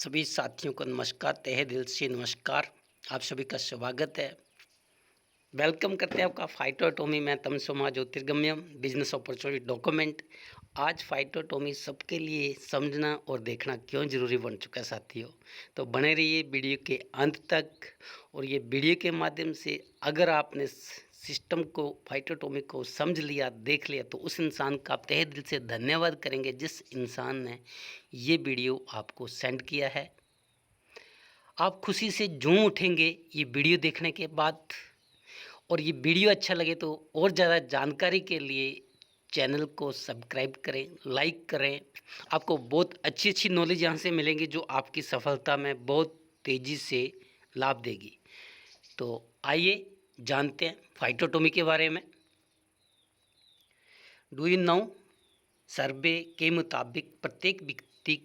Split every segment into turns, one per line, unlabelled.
सभी साथियों को नमस्कार, तहे दिल से नमस्कार। आप सभी का स्वागत है। वेलकम करते हैं आपका फाइटोटोमी में तमसोमा ज्योतिर्गम्यम बिजनेस अपॉर्चुनिटी डॉक्यूमेंट। आज फाइटोटोमी सबके लिए समझना और देखना क्यों ज़रूरी बन चुका है साथियों। तो बने रहिए वीडियो के अंत तक। और ये वीडियो के माध्यम से अगर आपने सिस्टम को फाइटोटोमी को समझ लिया, देख लिया, तो उस इंसान का आप तहे दिल से धन्यवाद करेंगे जिस इंसान ने ये वीडियो आपको सेंड किया है। आप खुशी से झूम उठेंगे ये वीडियो देखने के बाद। और ये वीडियो अच्छा लगे तो और ज़्यादा जानकारी के लिए चैनल को सब्सक्राइब करें, लाइक करें। आपको बहुत अच्छी अच्छी नॉलेज यहाँ से मिलेंगी जो आपकी सफलता में बहुत तेज़ी से लाभ देगी। तो आइए जानते हैं फाइटोटोमी के बारे में। डू यू नो, सर्वे के मुताबिक प्रत्येक व्यक्ति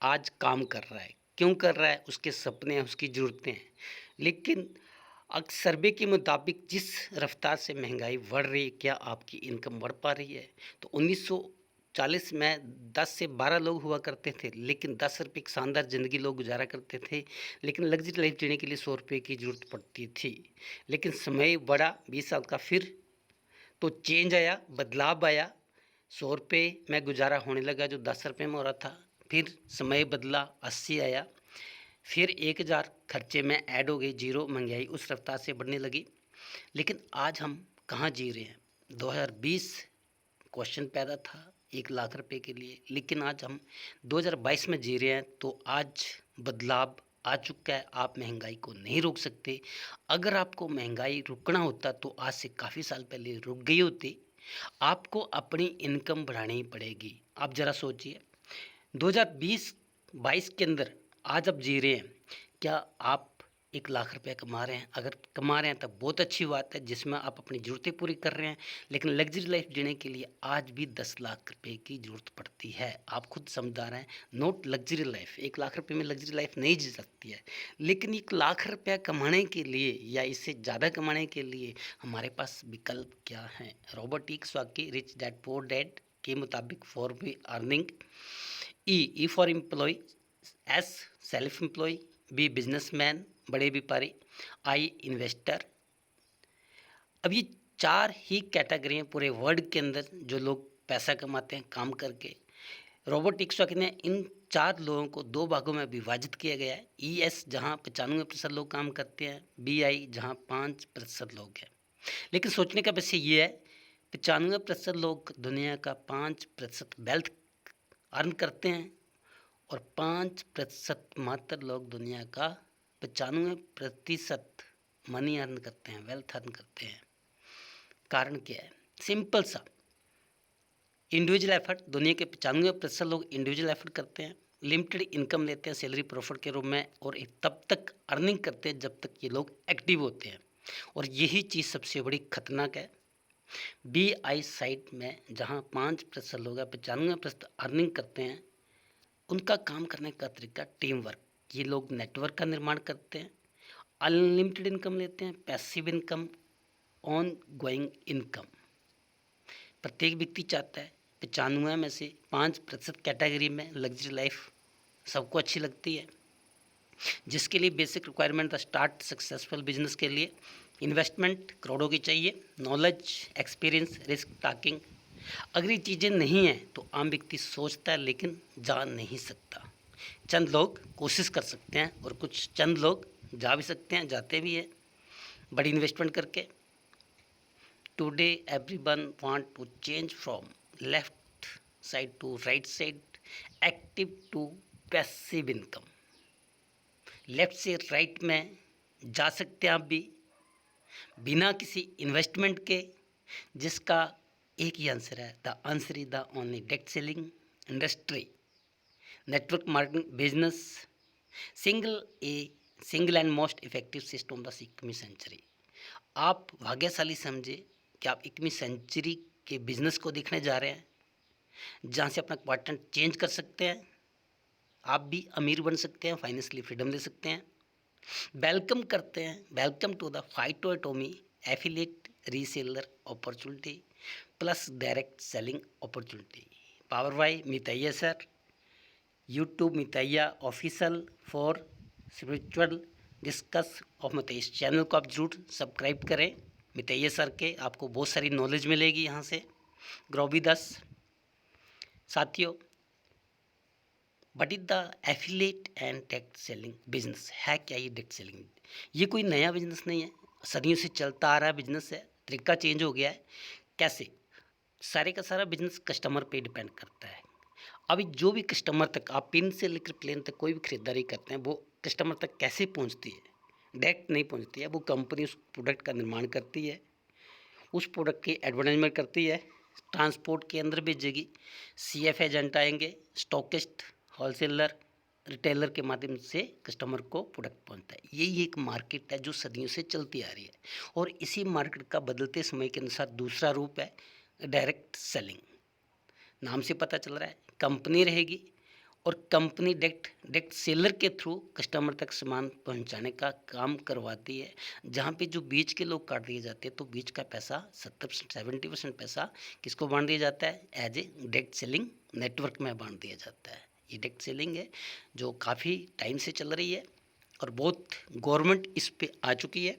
आज काम कर रहा है। क्यों कर रहा है? उसके सपने हैं, उसकी ज़रूरतें हैं। लेकिन सर्वे के मुताबिक जिस रफ्तार से महंगाई बढ़ रही है, क्या आपकी इनकम बढ़ पा रही है? तो 1940 में 10 से 12 लोग हुआ करते थे, लेकिन 10 रुपये की शानदार ज़िंदगी लोग गुजारा करते थे। लेकिन लग्जरी लाइफ जीने के लिए 100 रुपये की ज़रूरत पड़ती थी। लेकिन समय बढ़ा 20 साल का, फिर तो चेंज आया, बदलाव आया। 100 रुपये में गुजारा होने लगा जो 10 रुपये में हो रहा था। फिर समय बदला, 80 आया, फिर 1000 खर्चे में ऐड हो गई, जीरो। महंगाई उस रफ्तार से बढ़ने लगी। लेकिन आज हम कहाँ जी रहे हैं? 2020 क्वेश्चन पैदा था 1 लाख रुपए के लिए, लेकिन आज हम 2022 में जी रहे हैं। तो आज बदलाव आ चुका है। आप महंगाई को नहीं रोक सकते। अगर आपको महंगाई रुकना होता तो आज से काफ़ी साल पहले रुक गई होती। आपको अपनी इनकम बढ़ानी पड़ेगी। आप ज़रा सोचिए, 2020-22 के अंदर आज आप जी रहे हैं। क्या आप 1 लाख रुपया कमा रहे हैं? अगर कमा रहे हैं तब बहुत अच्छी बात है, जिसमें आप अपनी ज़रूरतें पूरी कर रहे हैं। लेकिन लग्जरी लाइफ जीने के लिए आज भी 10 लाख रुपए की ज़रूरत पड़ती है। आप खुद समझदार हैं। नोट लग्जरी लाइफ, 1 लाख रुपये में लग्जरी लाइफ नहीं जी सकती है। लेकिन 1 लाख रुपया कमाने के लिए या इससे ज़्यादा कमाने के लिए हमारे पास विकल्प क्या हैं? Robert T Kiyosaki rich dad poor dad के मुताबिक for B earning, E for employ, S self employ, B businessman बड़े व्यापारी, आई इन्वेस्टर। अब ये 4 ही कैटेगरी हैं पूरे वर्ल्ड के अंदर जो लोग पैसा कमाते हैं काम करके। रॉबर्ट टिक्सॉक ने इन 4 लोगों को 2 भागों में विभाजित किया गया है। ई एस जहाँ 95% लोग काम करते हैं, बी आई जहाँ 5% लोग हैं। लेकिन सोचने का विषय ये है, 95% लोग दुनिया का 5% वेल्थ अर्न करते हैं और 5% मात्र लोग दुनिया का 95% मनी अर्न करते हैं, वेल्थ अर्न करते हैं। कारण क्या है? सिंपल सा, इंडिविजुअल एफर्ट। दुनिया के 95% लोग इंडिविजुअल एफर्ट करते हैं, लिमिटेड इनकम लेते हैं सैलरी प्रॉफिट के रूप में, और तब तक अर्निंग करते हैं जब तक ये लोग एक्टिव होते हैं। और यही चीज़ सबसे बड़ी खतरनाक है। बी आई साइड में जहाँ 5% लोग हैं, 95% अर्निंग करते हैं, उनका काम करने का तरीका टीम वर्क। ये लोग नेटवर्क का निर्माण करते हैं, अनलिमिटेड इनकम लेते हैं, passive income, on going income. प्रत्येक व्यक्ति चाहता है 95 में से 5% कैटेगरी में लग्जरी लाइफ सबको अच्छी लगती है, जिसके लिए basic requirement the start successful business के लिए इन्वेस्टमेंट करोड़ों की चाहिए, नॉलेज, एक्सपीरियंस, रिस्क टाकिंग। अगर ये चीज़ें नहीं हैं तो आम व्यक्ति सोचता है लेकिन जा नहीं सकता। चंद लोग कोशिश कर सकते हैं और कुछ चंद लोग जा भी सकते हैं, जाते भी हैं बड़ी इन्वेस्टमेंट करके। Today everyone want to change from left side to right side, active to passive income. Left से राइट में जा सकते हैं आप भी बिना किसी इन्वेस्टमेंट के, जिसका एक ही आंसर है। The answer is the only direct selling industry, network marketing business, single and most effective system the 21वीं सेंचुरी। आप भाग्यशाली समझे कि आप 21वीं सेंचुरी के बिजनेस को देखने जा रहे हैं, जहाँ से अपना क्वार्टर चेंज कर सकते हैं। आप भी अमीर बन सकते हैं, फाइनेंशियली फ्रीडम ले सकते हैं। वेलकम करते हैं, welcome to the Phytotomy affiliate reseller opportunity plus direct selling opportunity, power by Mitaiya sir. YouTube Mitaiya official for spiritual discuss of Mitaiya channel को आप जरूर सब्सक्राइब करें। मितैया सर के आपको बहुत सारी नॉलेज मिलेगी यहाँ से। ग्रोविदस साथियों, what is the affiliate and direct selling business है क्या? ये डायरेक्ट सेलिंग ये कोई नया बिजनेस नहीं है, सदियों से चलता आ रहा बिजनेस है। तरीका चेंज हो गया है। कैसे? सारे का सारा बिजनेस कस्टमर पे डिपेंड करता है। अभी जो भी कस्टमर तक आप पिन से लेकर प्लेन तक कोई भी खरीदारी करते हैं, वो कस्टमर तक कैसे पहुंचती है? डायरेक्ट नहीं पहुंचती है। वो कंपनी उस प्रोडक्ट का निर्माण करती है, उस प्रोडक्ट की एडवर्टाइजमेंट करती है, ट्रांसपोर्ट के अंदर भेजेगी, सीएफ एजेंट आएंगे, स्टॉकिस्ट, होलसेलर, रिटेलर के माध्यम से कस्टमर को प्रोडक्ट पहुंचता है। यही एक मार्केट है जो सदियों से चलती आ रही है, और इसी मार्केट का बदलते समय के अनुसार दूसरा रूप है डायरेक्ट सेलिंग। नाम से पता चल रहा है, कंपनी रहेगी और कंपनी डायरेक्ट सेलर के थ्रू कस्टमर तक सामान पहुंचाने का काम करवाती है। जहाँ पे जो बीच के लोग काट दिए जाते हैं, तो बीच का पैसा 70% पैसा किसको बांट दिया जाता है? As a direct selling network में बांट दिया जाता है। ये डायरेक्ट सेलिंग है जो काफ़ी टाइम से चल रही है और बहुत गवर्नमेंट इस पे आ चुकी है।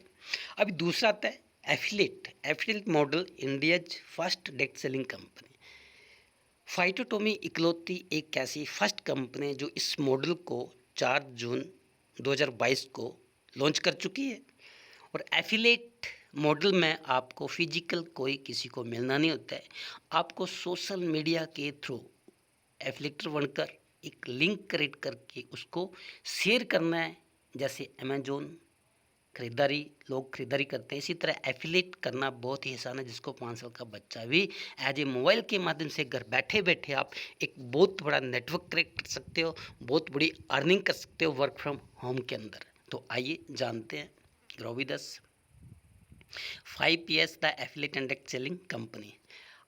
अभी दूसरा आता है affiliate model, India's first direct selling company. Phytotomy इकलौती एक ऐसी फर्स्ट कंपनी जो इस मॉडल को 4 जून 2022 को लॉन्च कर चुकी है। और एफिलेट मॉडल में आपको फिजिकल कोई किसी को मिलना नहीं होता है, आपको सोशल मीडिया के थ्रू एफिलेटर बनकर एक लिंक क्रिएट करके उसको शेयर करना है। जैसे अमेजोन लोग खरीदारी करते हैं, इसी तरह एफिलेट करना बहुत ही आसान है, जिसको 5 साल का बच्चा भी एज ए मोबाइल के माध्यम से घर बैठे बैठे आप एक बहुत बड़ा नेटवर्क क्रिएट कर सकते हो, बहुत बड़ी अर्निंग कर सकते हो वर्क फ्रॉम होम के अंदर। तो आइए जानते हैं ग्रोविदस 5PS the affiliate and direct selling company.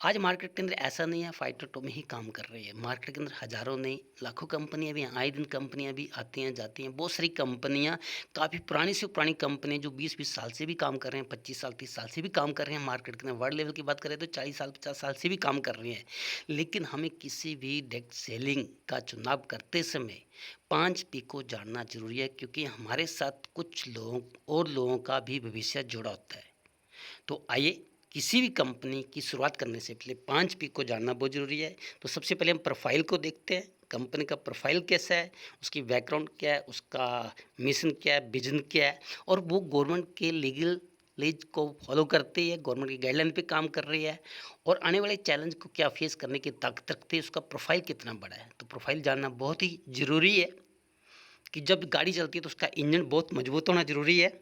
आज मार्केट के अंदर ऐसा नहीं है फाइटोटोमी ही काम कर रही है। मार्केट के अंदर हज़ारों नहीं लाखों कंपनियां भी, आए दिन कंपनियां भी आती हैं जाती हैं। बहुत सारी कंपनियां, काफ़ी पुरानी से पुरानी कंपनियां जो 20-20 साल से भी काम कर रहे हैं, 25 साल 30 साल से भी काम कर रहे हैं मार्केट के अंदर। वर्ल्ड लेवल की बात करें तो 40 साल 50 साल से भी काम कर रही हैं। लेकिन हमें किसी भी डायरेक्ट सेलिंग का चुनाव करते समय 5P को जानना जरूरी है, क्योंकि हमारे साथ कुछ लोगों का भी भविष्य जुड़ा होता है। तो आइए किसी भी कंपनी की शुरुआत करने से पहले 5P को जानना बहुत ज़रूरी है। तो सबसे पहले हम प्रोफाइल को देखते हैं, कंपनी का प्रोफाइल कैसा है, उसकी बैकग्राउंड क्या है, उसका मिशन क्या है, विजन क्या है, और वो गवर्नमेंट के लीगल लीज को फॉलो करती है, गवर्नमेंट की गाइडलाइन पे काम कर रही है, और आने वाले चैलेंज को क्या फेस करने की ताकत रखती है, उसका प्रोफाइल कितना बड़ा है। तो प्रोफाइल जानना बहुत ही ज़रूरी है कि जब गाड़ी चलती है तो उसका इंजन बहुत मजबूत होना ज़रूरी है।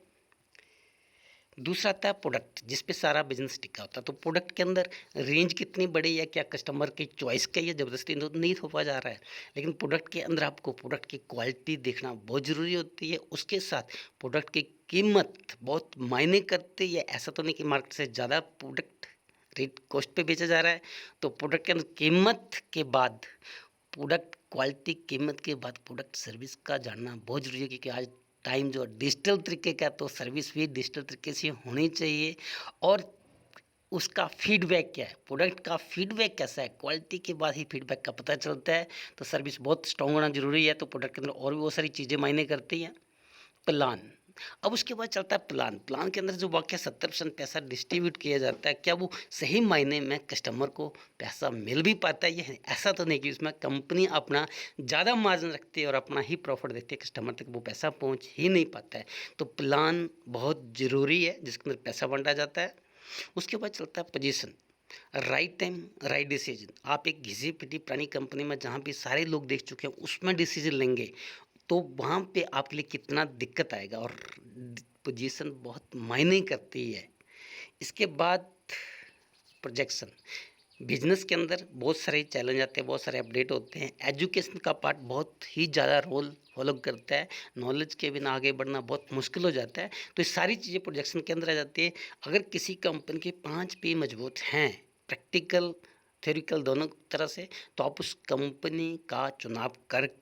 दूसरा आता है प्रोडक्ट, जिस पे सारा बिजनेस टिका होता है। तो प्रोडक्ट के अंदर रेंज कितनी बड़ी है, क्या कस्टमर की चॉइस का ही ज़बरदस्ती तो नहीं थोपा जा रहा है। लेकिन प्रोडक्ट के अंदर आपको प्रोडक्ट की क्वालिटी देखना बहुत ज़रूरी होती है। उसके साथ प्रोडक्ट की कीमत बहुत मायने करती है। ऐसा तो नहीं कि मार्केट से ज़्यादा प्रोडक्ट रेट कॉस्ट पे बेचा जा रहा है। तो प्रोडक्ट के अंदर कीमत के बाद प्रोडक्ट क्वालिटी, कीमत के बाद प्रोडक्ट सर्विस का जानना बहुत ज़रूरी है, क्योंकि आज टाइम जो डिजिटल तरीके का, तो सर्विस भी डिजिटल तरीके से होनी चाहिए। और उसका फीडबैक क्या है, प्रोडक्ट का फीडबैक कैसा है, क्वालिटी के बाद ही फीडबैक का पता चलता है। तो सर्विस बहुत स्ट्रॉन्ग होना जरूरी है। तो प्रोडक्ट के अंदर और भी बहुत सारी चीज़ें मायने करती हैं। प्लान, अब उसके बाद चलता है प्लान के अंदर जो वाक्य 70% पैसा डिस्ट्रीब्यूट किया जाता है, क्या वो सही मायने में कस्टमर को पैसा मिल भी पाता है? ये ऐसा तो नहीं कि उसमें कंपनी अपना ज़्यादा मार्जिन रखती है और अपना ही प्रॉफिट देती है, कस्टमर तक वो पैसा पहुंच ही नहीं पाता है। तो प्लान बहुत ज़रूरी है, जिसके अंदर पैसा बांटा जाता है। उसके बाद चलता है position, right time right decision. आप एक घिसी पिटी पुरानी कंपनी में जहाँ भी सारे लोग देख चुके हैं उसमें डिसीजन लेंगे, तो वहाँ पे आपके लिए कितना दिक्कत आएगा। और पोजीशन बहुत मायने करती है। इसके बाद प्रोजेक्शन, बिजनेस के अंदर बहुत सारे चैलेंज आते हैं, बहुत सारे अपडेट होते हैं। एजुकेशन का पार्ट बहुत ही ज़्यादा रोल फॉलो करता है। नॉलेज के बिना आगे बढ़ना बहुत मुश्किल हो जाता है। तो ये सारी चीज़ें प्रोजेक्शन के अंदर आ जाती है। अगर किसी कंपनी के 5P मजबूत हैं, प्रैक्टिकल थ्योरिकल दोनों तरह से, तो आप उस कंपनी का चुनाव करके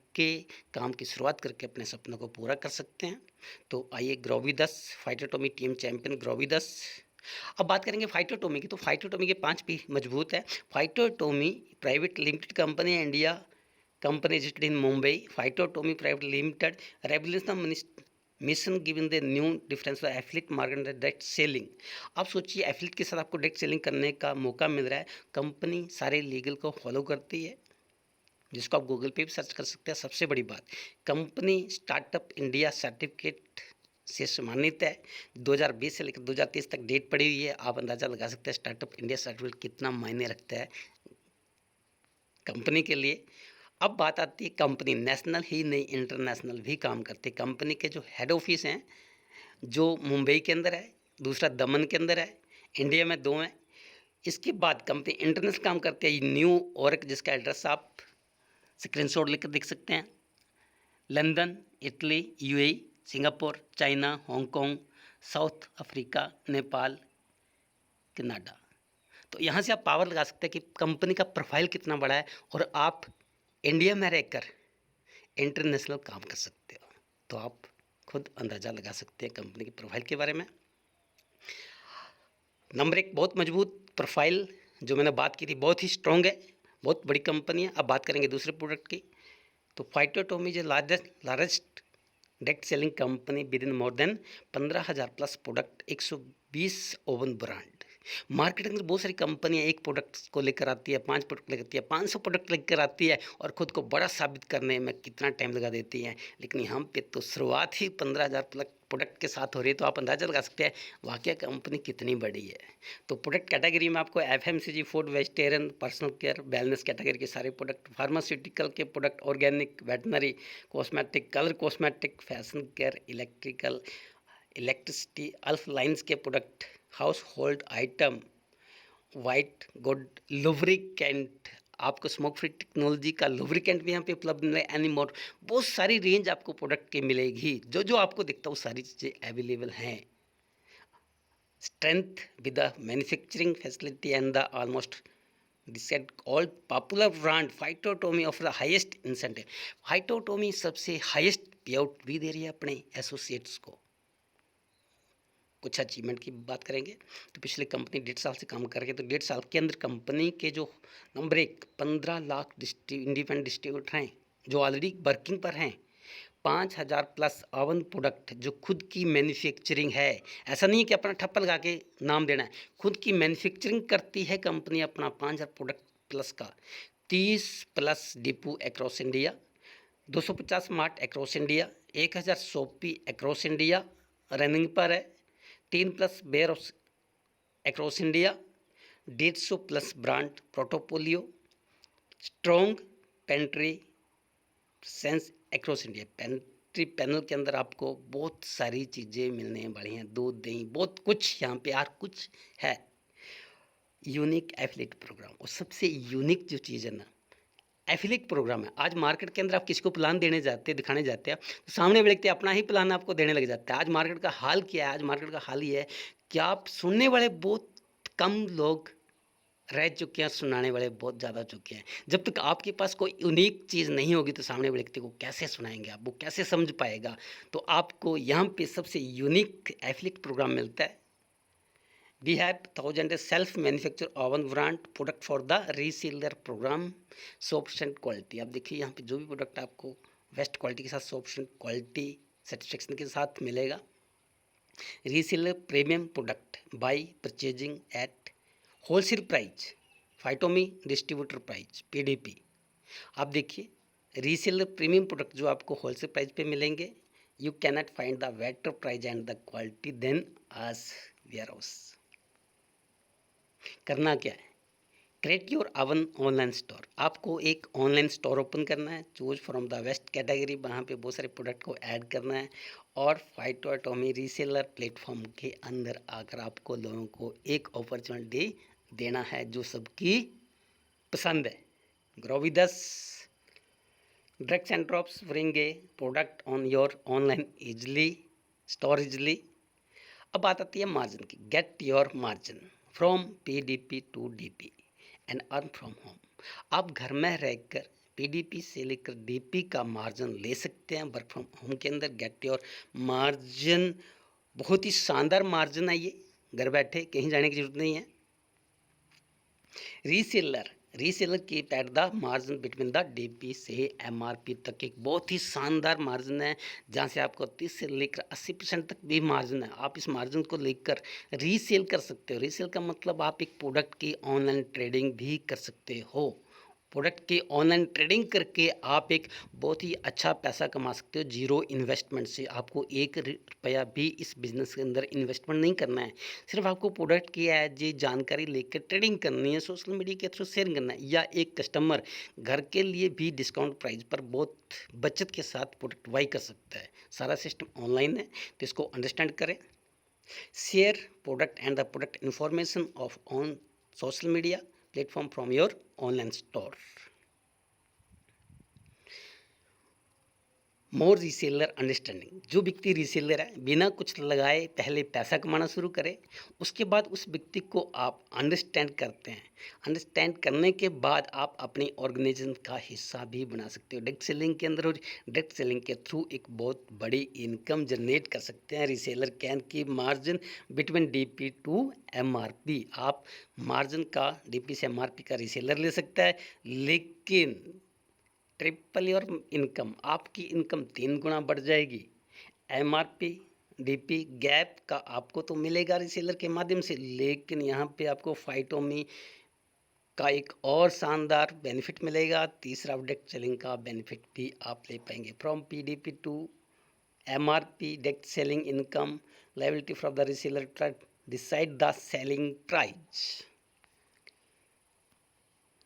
काम की शुरुआत करके अपने सपनों को पूरा कर सकते हैं। तो आइए ग्रोविदस फाइटोटोमी टीम चैंपियन ग्रोविदस। अब बात करेंगे फाइटोटोमी की। तो फाइटोटोमी के 5P मजबूत है। फाइटोटोमी प्राइवेट लिमिटेड कंपनी है, India company registered in Mumbai, Phytotomy Private Limited, revolutionary mission given the new difference for affiliate market and direct selling। आप सोचिए एफिलिएट के साथ आपको डायरेक्ट सेलिंग करने का मौका मिल रहा है। कंपनी सारे लीगल को फॉलो करती है, जिसको आप गूगल पे भी सर्च कर सकते हैं। सबसे बड़ी बात, कंपनी स्टार्टअप इंडिया सर्टिफिकेट से सम्मानित है। 2020 से लेकर 2023 तक डेट पड़ी हुई है। आप अंदाज़ा लगा सकते हैं स्टार्टअप इंडिया सर्टिफिकेट कितना मायने रखता है कंपनी के लिए। अब बात आती है, कंपनी नेशनल ही नहीं इंटरनेशनल भी काम करती है। कंपनी के जो हेड ऑफिस हैं, जो मुंबई के अंदर है, दूसरा दमन के अंदर है, इंडिया में 2 हैं। इसके बाद कंपनी इंटरनेशनल काम करती है न्यू यॉर्क, जिसका एड्रेस आप स्क्रीनशॉट लेकर देख सकते हैं, London, Italy, UAE, Singapore, China, Hong Kong, south Africa, Nepal, Canada. तो यहाँ से आप पावर लगा सकते हैं कि कंपनी का प्रोफाइल कितना बड़ा है और आप इंडिया में रहकर इंटरनेशनल काम कर सकते हो। तो आप खुद अंदाज़ा लगा सकते हैं कंपनी के प्रोफाइल के बारे में। नंबर 1, बहुत मजबूत प्रोफाइल जो मैंने बात की थी, बहुत ही स्ट्रॉन्ग है, बहुत बड़ी कंपनी है। अब बात करेंगे दूसरे प्रोडक्ट की। तो फाइटोटोमी जो largest direct selling company with in more than 15,000 plus product, 120 oven brand. Market के अंदर बहुत सारी कंपनियां एक प्रोडक्ट को लेकर आती है, 5 प्रोडक्ट लेकर आती है, 500 प्रोडक्ट लेकर आती है और ख़ुद को बड़ा साबित करने में कितना टाइम लगा देती हैं। लेकिन यहाँ पे तो शुरुआत ही 15,000 प्लस प्रोडक्ट के साथ हो रही है। तो आप अंदाज़ा लगा सकते हैं वाकई कंपनी कितनी बड़ी है। तो प्रोडक्ट कैटेगरी में आपको FMCG, food, vegetarian, personal care, wellness category के सारे प्रोडक्ट, फार्मास्यूटिकल के product, organic, veterinary, cosmetic, colour cosmetic, fashion care, electricity, अल्फ लाइन्स के product, household item, white good lubricant, आपको स्मोक फ्री टेक्नोलॉजी का lubricant भी यहाँ पे उपलब्ध मिले, एनी मोर, बहुत सारी रेंज आपको प्रोडक्ट की मिलेगी। जो जो आपको दिखता है वो सारी चीज़ें अवेलेबल हैं। Strength with the manufacturing facility and the almost decide all popular brand Phytotomy of the highest incentive. Phytotomy सबसे हाईएस्ट पे आउट भी दे रही है अपने एसोसिएट्स को। कुछ अचीवमेंट की बात करेंगे तो पिछले कंपनी 1.5 साल से काम कर रही है। तो 1.5 साल के अंदर कंपनी के जो नंबर 1 15 लाख इंडिपेंडेंट डिस्ट्रीब्यूटर हैं जो ऑलरेडी वर्किंग पर हैं, 5,000 प्लस ओवन प्रोडक्ट जो खुद की मैन्युफैक्चरिंग है। ऐसा नहीं है कि अपना ठप्पा लगा के नाम देना है, खुद की मैन्युफैक्चरिंग करती है कंपनी अपना 5,000 प्रोडक्ट प्लस का। 30 plus depot across India, 250 mart across India, 1,000 shoppe across India running पर है, 3 plus warehouse across India, 150 plus brand portfolio, strong pantry sense across India. Pantry panel के अंदर आपको बहुत सारी चीज़ें मिलने वाली हैं, दूध, दही, बहुत कुछ यहाँ पे यार कुछ है। यूनिक एफिलिएट प्रोग्राम, और सबसे यूनिक जो चीज़ है ना, एफिलिएट प्रोग्राम है। आज मार्केट के अंदर आप किसी को प्लान देने जाते हैं, दिखाने जाते हैं, तो सामने व्यक्ति अपना ही प्लान आपको देने लग जाता है। आज मार्केट का हाल क्या है? आज मार्केट का हाल ये है कि आप सुनने वाले बहुत कम लोग रह चुके हैं, सुनाने वाले बहुत ज़्यादा चुके हैं। जब तक आपके पास कोई यूनिक चीज़ नहीं होगी तो सामने वाले व्यक्ति को कैसे सुनाएंगे आप, वो कैसे समझ पाएगा? तो आपको यहाँ पे सबसे यूनिक एफिलिएट प्रोग्राम मिलता है। We have 1,000 self-manufactured oven brand product for the reseller program, 100% quality. आप देखिए यहाँ पे जो भी प्रोडक्ट आपको बेस्ट क्वालिटी के साथ 100% क्वालिटी सेटिस्फेक्शन के साथ मिलेगा। Reseller premium product by purchasing at wholesale price, Phytomy distributor price PDP। आप देखिए रीसेलर प्रीमियम प्रोडक्ट जो आपको होलसेल प्राइस पे मिलेंगे, you cannot find the better price and the quality then us warehouse. करना क्या है? Create your own online store. आपको एक ऑनलाइन स्टोर ओपन करना है, choose from the best category, वहाँ पे बहुत सारे प्रोडक्ट को ऐड करना है और फाइटोटोमी रीसेलर प्लेटफॉर्म के अंदर आकर आपको लोगों को एक अपॉर्चुनिटी देना है जो सबकी पसंद है। Grow with us, drags and drops bring a product on your online easily, store easily. अब बात आती है मार्जिन की। Get your margin from PDP to DP and earn from home. आप घर में रहकर PDP से लेकर DP का मार्जिन ले सकते हैं वर्क फ्रॉम होम के अंदर। गेट योर मार्जिन, बहुत ही शानदार मार्जिन है ये, घर बैठे कहीं जाने की जरूरत नहीं है। Reseller reseller keep at the margin between the DP से एमआरपी तक एक बहुत ही शानदार मार्जिन है, जहाँ से आपको 30 से लेकर 80% तक भी मार्जिन है। आप इस मार्जिन को लेकर रीसेल कर सकते हो। रीसेल का मतलब आप एक प्रोडक्ट की ऑनलाइन ट्रेडिंग भी कर सकते हो। प्रोडक्ट की ऑनलाइन ट्रेडिंग करके आप एक बहुत ही अच्छा पैसा कमा सकते हो जीरो इन्वेस्टमेंट से। आपको एक रुपया भी इस बिज़नेस के अंदर इन्वेस्टमेंट नहीं करना है। सिर्फ आपको प्रोडक्ट की एज ये जानकारी लेकर ट्रेडिंग करनी है, सोशल मीडिया के थ्रू शेयर करना है, या एक कस्टमर घर के लिए भी डिस्काउंट प्राइस पर बहुत बचत के साथ प्रोडक्ट बाई कर सकता है। सारा सिस्टम ऑनलाइन है, तो इसको अंडरस्टैंड करें। Share product and the product information of on social media platform from your online store. More reseller understanding, जो व्यक्ति रीसेलर है बिना कुछ लगाए पहले पैसा कमाना शुरू करे, उसके बाद उस व्यक्ति को आप अंडरस्टैंड करते हैं। अंडरस्टैंड करने के बाद आप अपनी ऑर्गेनाइजेशन का हिस्सा भी बना सकते हो। डायरेक्ट सेलिंग के अंदर, और डायरेक्ट सेलिंग के थ्रू एक बहुत बड़ी इनकम जनरेट कर सकते हैं। Reseller can key margin between DP to MRP, आप मार्जिन का डीपी से एमआरपी का रीसेलर ले सकता है, लेकिन ट्रिपल योर इनकम, आपकी इनकम 3 गुना बढ़ जाएगी। एमआरपी डीपी गैप का आपको तो मिलेगा रीसेलर के माध्यम से, लेकिन यहाँ पे आपको फाइटोमी का एक और शानदार बेनिफिट मिलेगा। तीसरा डायरेक्ट सेलिंग का बेनिफिट भी आप ले पाएंगे। From PDP to MRP direct selling income liability from the reseller decide the selling price,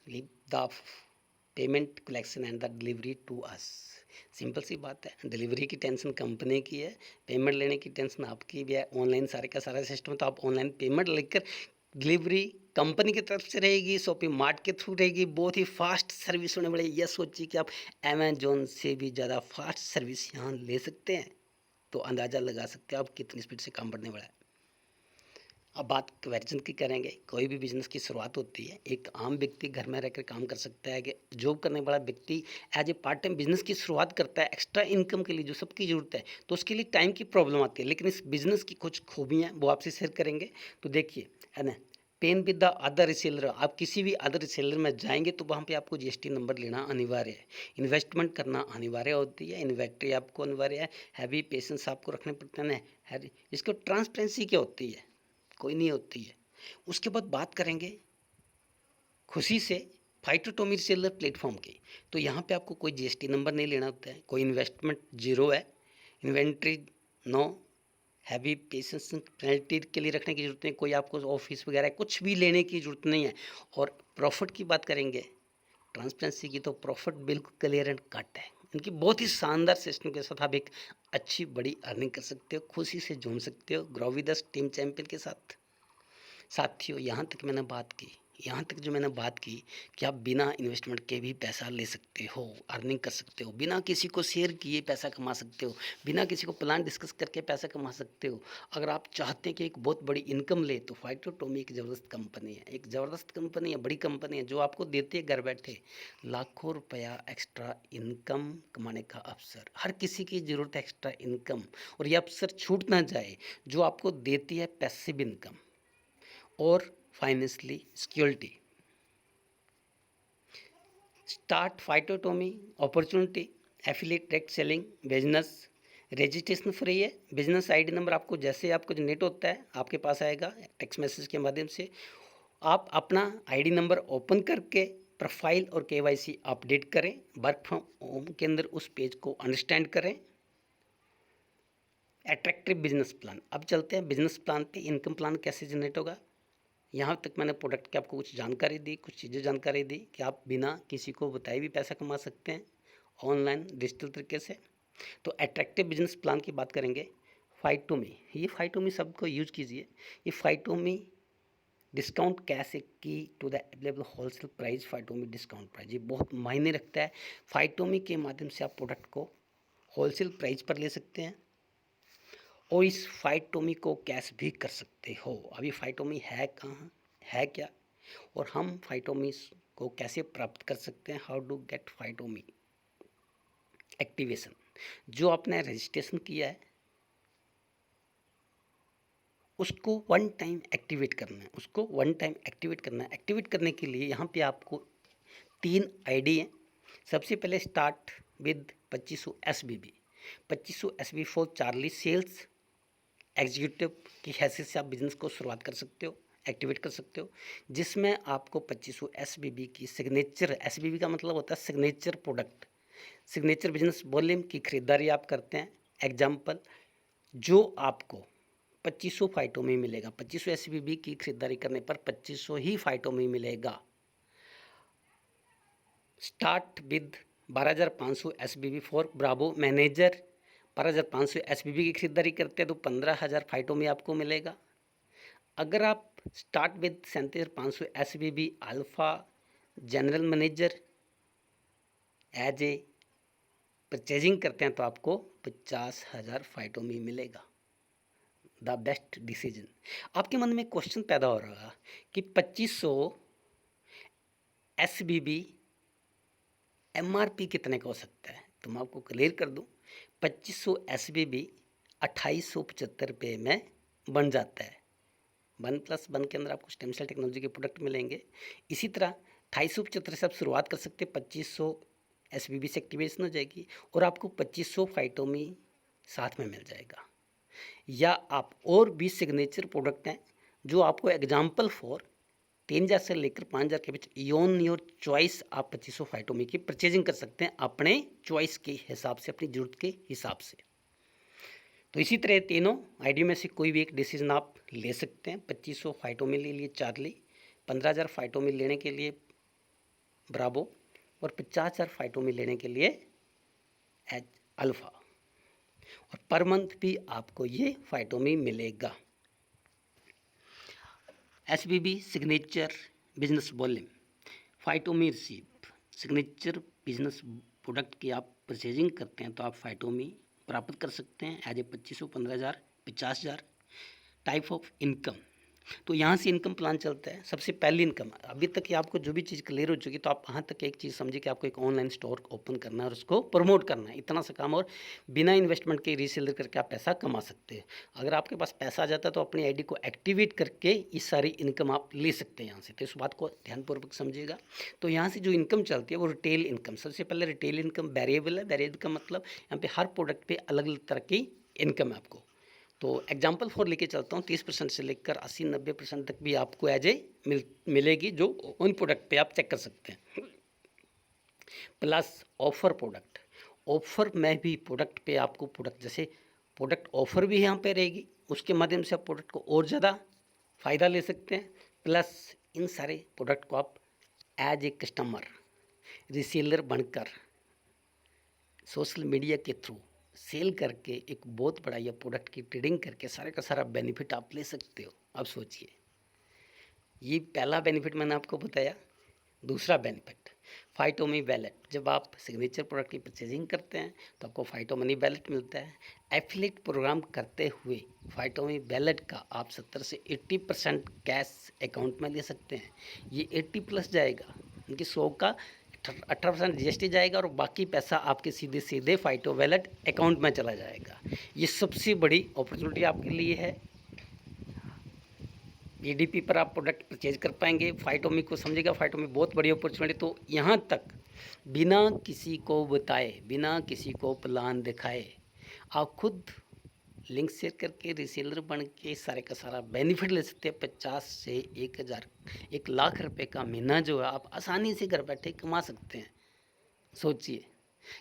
leave the payment collection and the delivery to us. Simple सी बात है, डिलीवरी की टेंशन कंपनी की है, पेमेंट लेने की टेंशन आपकी भी है। ऑनलाइन सारे का सारा सिस्टम, तो आप ऑनलाइन पेमेंट लेकर डिलीवरी कंपनी की तरफ से रहेगी, शॉपिंग मार्ट के थ्रू रहेगी। बहुत ही फास्ट सर्विस होने वाली है। यह सोचिए कि आप अमेजोन से भी ज़्यादा फास्ट सर्विस यहाँ ले सकते हैं, तो अंदाज़ा लगा सकते हैं आप कितनी स्पीड से काम बढ़ने वाला है। अब बात कंपैरिजन की करेंगे। कोई भी बिजनेस की शुरुआत होती है, एक आम व्यक्ति घर में रहकर काम कर सकता है, कि जॉब करने वाला व्यक्ति as a part time business की शुरुआत करता है एक्स्ट्रा इनकम के लिए, जो सबकी ज़रूरत है, तो उसके लिए टाइम की प्रॉब्लम आती है। लेकिन इस बिज़नेस की कुछ खूबियाँ वो आपसे शेयर करेंगे, तो देखिए, है ना। Pen with the other reseller, आप किसी भी अदर रिसेलर में जाएंगे तो वहाँ पे आपको जीएसटी नंबर लेना अनिवार्य है। इन्वेस्टमेंट करना अनिवार्य होती है, इन्वेंट्री आपको अनिवार्य है, हैवी पेशेंस आपको रखने पड़ते हैं। इसको ट्रांसपेरेंसी क्या होती है, कोई नहीं होती है। उसके बाद बात करेंगे खुशी से फाइटोटोमी सेलर प्लेटफॉर्म की, तो यहाँ पे आपको कोई जीएसटी नंबर नहीं लेना होता है, कोई इन्वेस्टमेंट जीरो है, inventory no, heavy patience penalty के लिए रखने की जरूरत नहीं, कोई आपको ऑफिस वगैरह कुछ भी लेने की जरूरत नहीं है। और प्रॉफिट की बात करेंगे ट्रांसपेरेंसी की, तो प्रॉफिट बिल्कुल क्लियर एंड कट है। इनकी बहुत ही शानदार सिस्टम के साथ आप एक अच्छी बड़ी अर्निंग कर सकते हो, खुशी से झूम सकते हो grow with the team champion के साथ। साथियों, यहाँ तक जो मैंने बात की कि आप बिना इन्वेस्टमेंट के भी पैसा ले सकते हो, अर्निंग कर सकते हो, बिना किसी को शेयर किए पैसा कमा सकते हो, बिना किसी को प्लान डिस्कस करके पैसा कमा सकते हो। अगर आप चाहते हैं कि एक बहुत बड़ी इनकम ले, तो फाइटोटोमी एक ज़बरदस्त कंपनी है, एक ज़बरदस्त कंपनी है, बड़ी कंपनी है, जो आपको देती है घर बैठे लाखों रुपया एक्स्ट्रा इनकम कमाने का अवसर। हर किसी की ज़रूरत है एक्स्ट्रा इनकम, और ये अवसर छूट ना जाए, जो आपको देती है पैसिव इनकम और financially security. Start Phytotomy opportunity, affiliate direct selling business, registration free है। बिजनेस आईडी नंबर आपको जैसे आपको जो नेट होता है आपके पास आएगा टेक्स्ट मैसेज के माध्यम से, आप अपना आईडी नंबर ओपन करके प्रोफाइल और केवाईसी अपडेट करें। वर्क फ्रॉम होम के अंदर उस पेज को अंडरस्टैंड करें। अट्रैक्टिव बिजनेस प्लान, अब चलते हैं बिजनेस प्लान पे। इनकम प्लान कैसे जनरेट होगा, यहाँ तक मैंने प्रोडक्ट की आपको कुछ जानकारी दी, कुछ चीज़ें जानकारी दी कि आप बिना किसी को बताए भी पैसा कमा सकते हैं ऑनलाइन डिजिटल तरीके से। तो अट्रैक्टिव बिजनेस प्लान की बात करेंगे। फाइटोमी, ये फाइटोमी शब्द को यूज कीजिए। ये फाइटोमी डिस्काउंट कैश की to the available wholesale price, Phytomy discount price, ये बहुत मायने रखता है। फाइटोमी के माध्यम से आप प्रोडक्ट को होलसेल प्राइस पर ले सकते हैं, और इस फाइटोमी को कैश भी कर सकते हो। अभी फाइटोमी है कहाँ, है क्या, और हम फाइटोमी को कैसे प्राप्त कर सकते हैं। हाउ टू गेट फाइटोमी एक्टिवेशन, जो आपने रजिस्ट्रेशन किया है उसको वन टाइम एक्टिवेट करना है, उसको वन टाइम एक्टिवेट करना है। एक्टिवेट करने के लिए यहाँ पे आपको 3 आईडी हैं। सबसे पहले start with 2500 SBB। 2500 SBB for Charlie sales executive की हैसियत से आप बिजनेस को शुरुआत कर सकते हो, एक्टिवेट कर सकते हो, जिसमें आपको 2500 SBB की सिग्नेचर, SBB का मतलब होता है signature product, signature business volume की खरीदारी आप करते हैं। एग्जाम्पल, जो आपको 2500 फाइटों में मिलेगा, 2500 SBB की खरीदारी करने पर 2500 ही फाइटों में मिलेगा। Start with 12,500 SBB for Bravo manager. 12,500 SBB की खरीदारी करते हैं तो 15,000 फाइटों में आपको मिलेगा। अगर आप start with 37,500 SBB alpha general manager as a purchasing करते हैं तो आपको 50,000 फाइटों में मिलेगा। The best decision. आपके मन में क्वेश्चन पैदा हो रहा है कि 2500 SBB MRP कितने का हो सकता है, तो मैं आपको क्लियर कर दूं, 2500 SBB 2875 रुपये में बन जाता है। 1+1 के अंदर आपको स्टेम सेल टेक्नोलॉजी के प्रोडक्ट मिलेंगे। इसी तरह 2875 से आप शुरुआत कर सकते हैं, 2500 SBB से एक्टिवेशन हो जाएगी और आपको 2500 फाइटोमी साथ में मिल जाएगा। या आप और भी सिग्नेचर प्रोडक्ट हैं जो आपको एग्जाम्पल फॉर 3,000 से लेकर 5,000 के बीच योन योर चॉइस आप 2500 फाइटोमी की परचेजिंग कर सकते हैं अपने चॉइस के हिसाब से, अपनी ज़रूरत के हिसाब से। तो इसी तरह तीनों आईडी में से कोई भी एक डिसीजन आप ले सकते हैं। 2500 फाइटोमी ले लिए चार्ली, 15,000 फाइटोमी लेने के लिए ब्रावो और 50,000 फाइटोमी लेने के लिए एज अल्फ़ा, और पर मंथ भी आपको ये फाइटोमी मिलेगा। SBB signature business volume Phytomy receive. Signature business product की आप परचेजिंग करते हैं तो आप फाइटोमी प्राप्त कर सकते हैं as a 2500, 15,000, 50,000। Type of income, तो यहाँ से इनकम प्लान चलता है। सबसे पहली इनकम, अभी तक कि आपको जो भी चीज़ क्लियर हो चुकी, तो आप वहाँ तक एक चीज़ समझिए कि आपको एक ऑनलाइन स्टोर ओपन करना है और उसको प्रमोट करना है, इतना सा काम, और बिना इन्वेस्टमेंट के रीसेलर करके आप पैसा कमा सकते हैं। अगर आपके पास पैसा आ जाता है तो अपनी आईडी को एक्टिवेट करके ये सारी इनकम आप ले सकते हैं यहाँ से। तो इस बात को ध्यानपूर्वक समझिएगा। तो यहाँ से जो इनकम चलती है वो रिटेल इनकम। सबसे पहले रिटेल इनकम वेरिएबल है। वेरिएबल का मतलब यहाँ पे हर प्रोडक्ट पे अलग अलग तरह की इनकम है आपको। तो एग्जाम्पल फॉर लेके चलता हूँ, 30% से लेकर 80-90% तक भी आपको एज ए मिलेगी, जो उन प्रोडक्ट पे आप चेक कर सकते हैं। प्लस ऑफर प्रोडक्ट, ऑफर में भी प्रोडक्ट पे आपको प्रोडक्ट, जैसे प्रोडक्ट ऑफर भी यहाँ पे रहेगी, उसके माध्यम से आप प्रोडक्ट को और ज़्यादा फ़ायदा ले सकते हैं। प्लस इन सारे प्रोडक्ट को आप एज ए कस्टमर रीसेलर बनकर सोशल मीडिया के थ्रू सेल करके एक बहुत बड़ा यह प्रोडक्ट की ट्रेडिंग करके सारे का सारा बेनिफिट आप ले सकते हो। अब सोचिए, ये पहला बेनिफिट मैंने आपको बताया। दूसरा बेनिफिट फाइटोमी वैलेट। जब आप सिग्नेचर प्रोडक्ट की परचेजिंग करते हैं तो आपको फाइटोमनी वैलेट मिलता है। एफिलेट प्रोग्राम करते हुए फाइटोमी वैलेट का आप 70 से 80% कैश अकाउंट में ले सकते हैं। ये 80 प्लस जाएगा, उनकी 100 का 18% GST जाएगा और बाकी पैसा आपके सीधे सीधे फाइटो वैलेट अकाउंट में चला जाएगा। ये सबसे बड़ी अपॉर्चुनिटी आपके लिए है। EDP पर आप प्रोडक्ट परचेज कर पाएंगे। फाइटोमी को समझेगा, फाइटोमी बहुत बड़ी अपॉर्चुनिटी। तो यहाँ तक बिना किसी को बताए, बिना किसी को प्लान दिखाए आप खुद लिंक शेयर करके रीसेलर बन के सारे का सारा बेनिफिट ले सकते हैं। 50 से 1,000, 1,00,000 रुपये का महीना जो है आप आसानी से घर बैठे कमा सकते हैं। सोचिए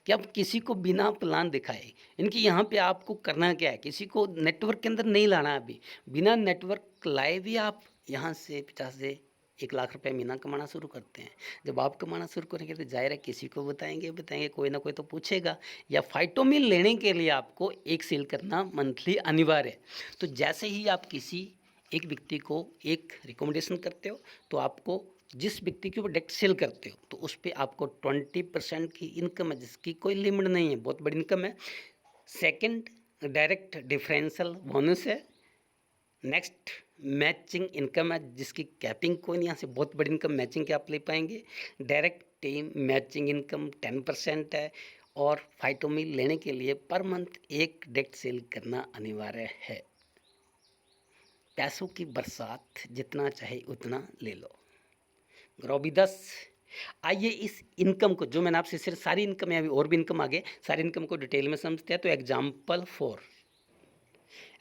कि आप किसी को बिना प्लान दिखाए, इनकी यहाँ पे आपको करना क्या है, किसी को नेटवर्क के अंदर नहीं लाना है। अभी बिना नेटवर्क लाए भी आप यहाँ से 50 से 1,00,000 रुपये महीना कमाना शुरू करते हैं। जब आप कमाना शुरू करेंगे तो जाहिर है किसी को बताएंगे, कोई ना कोई तो पूछेगा। या फाइटोमिल लेने के लिए आपको एक सेल करना मंथली अनिवार्य है। तो जैसे ही आप किसी एक व्यक्ति को एक रिकमेंडेशन करते हो तो आपको जिस व्यक्ति के ऊपर डायरेक्ट सेल करते हो तो उस पर आपको 20% की इनकम है, जिसकी कोई लिमिट नहीं है, बहुत बड़ी इनकम है। सेकंड, डायरेक्ट डिफरेंशियल बोनस है। नेक्स्ट, मैचिंग इनकम है, जिसकी कैपिंग कोई नहीं, यहाँ से बहुत बड़ी इनकम मैचिंग के आप ले पाएंगे। डायरेक्ट टीम मैचिंग इनकम 10% है। और फाइटोमिल लेने के लिए पर मंथ एक डायरेक्ट सेल करना अनिवार्य है। पैसों की बरसात, जितना चाहे उतना ले लो। ग्रोविदस आइए इस इनकम को, जो मैंने आपसे सिर्फ सारी इनकम है, अभी और भी इनकम आगे, सारी इनकम को डिटेल में समझते हैं। तो example 4,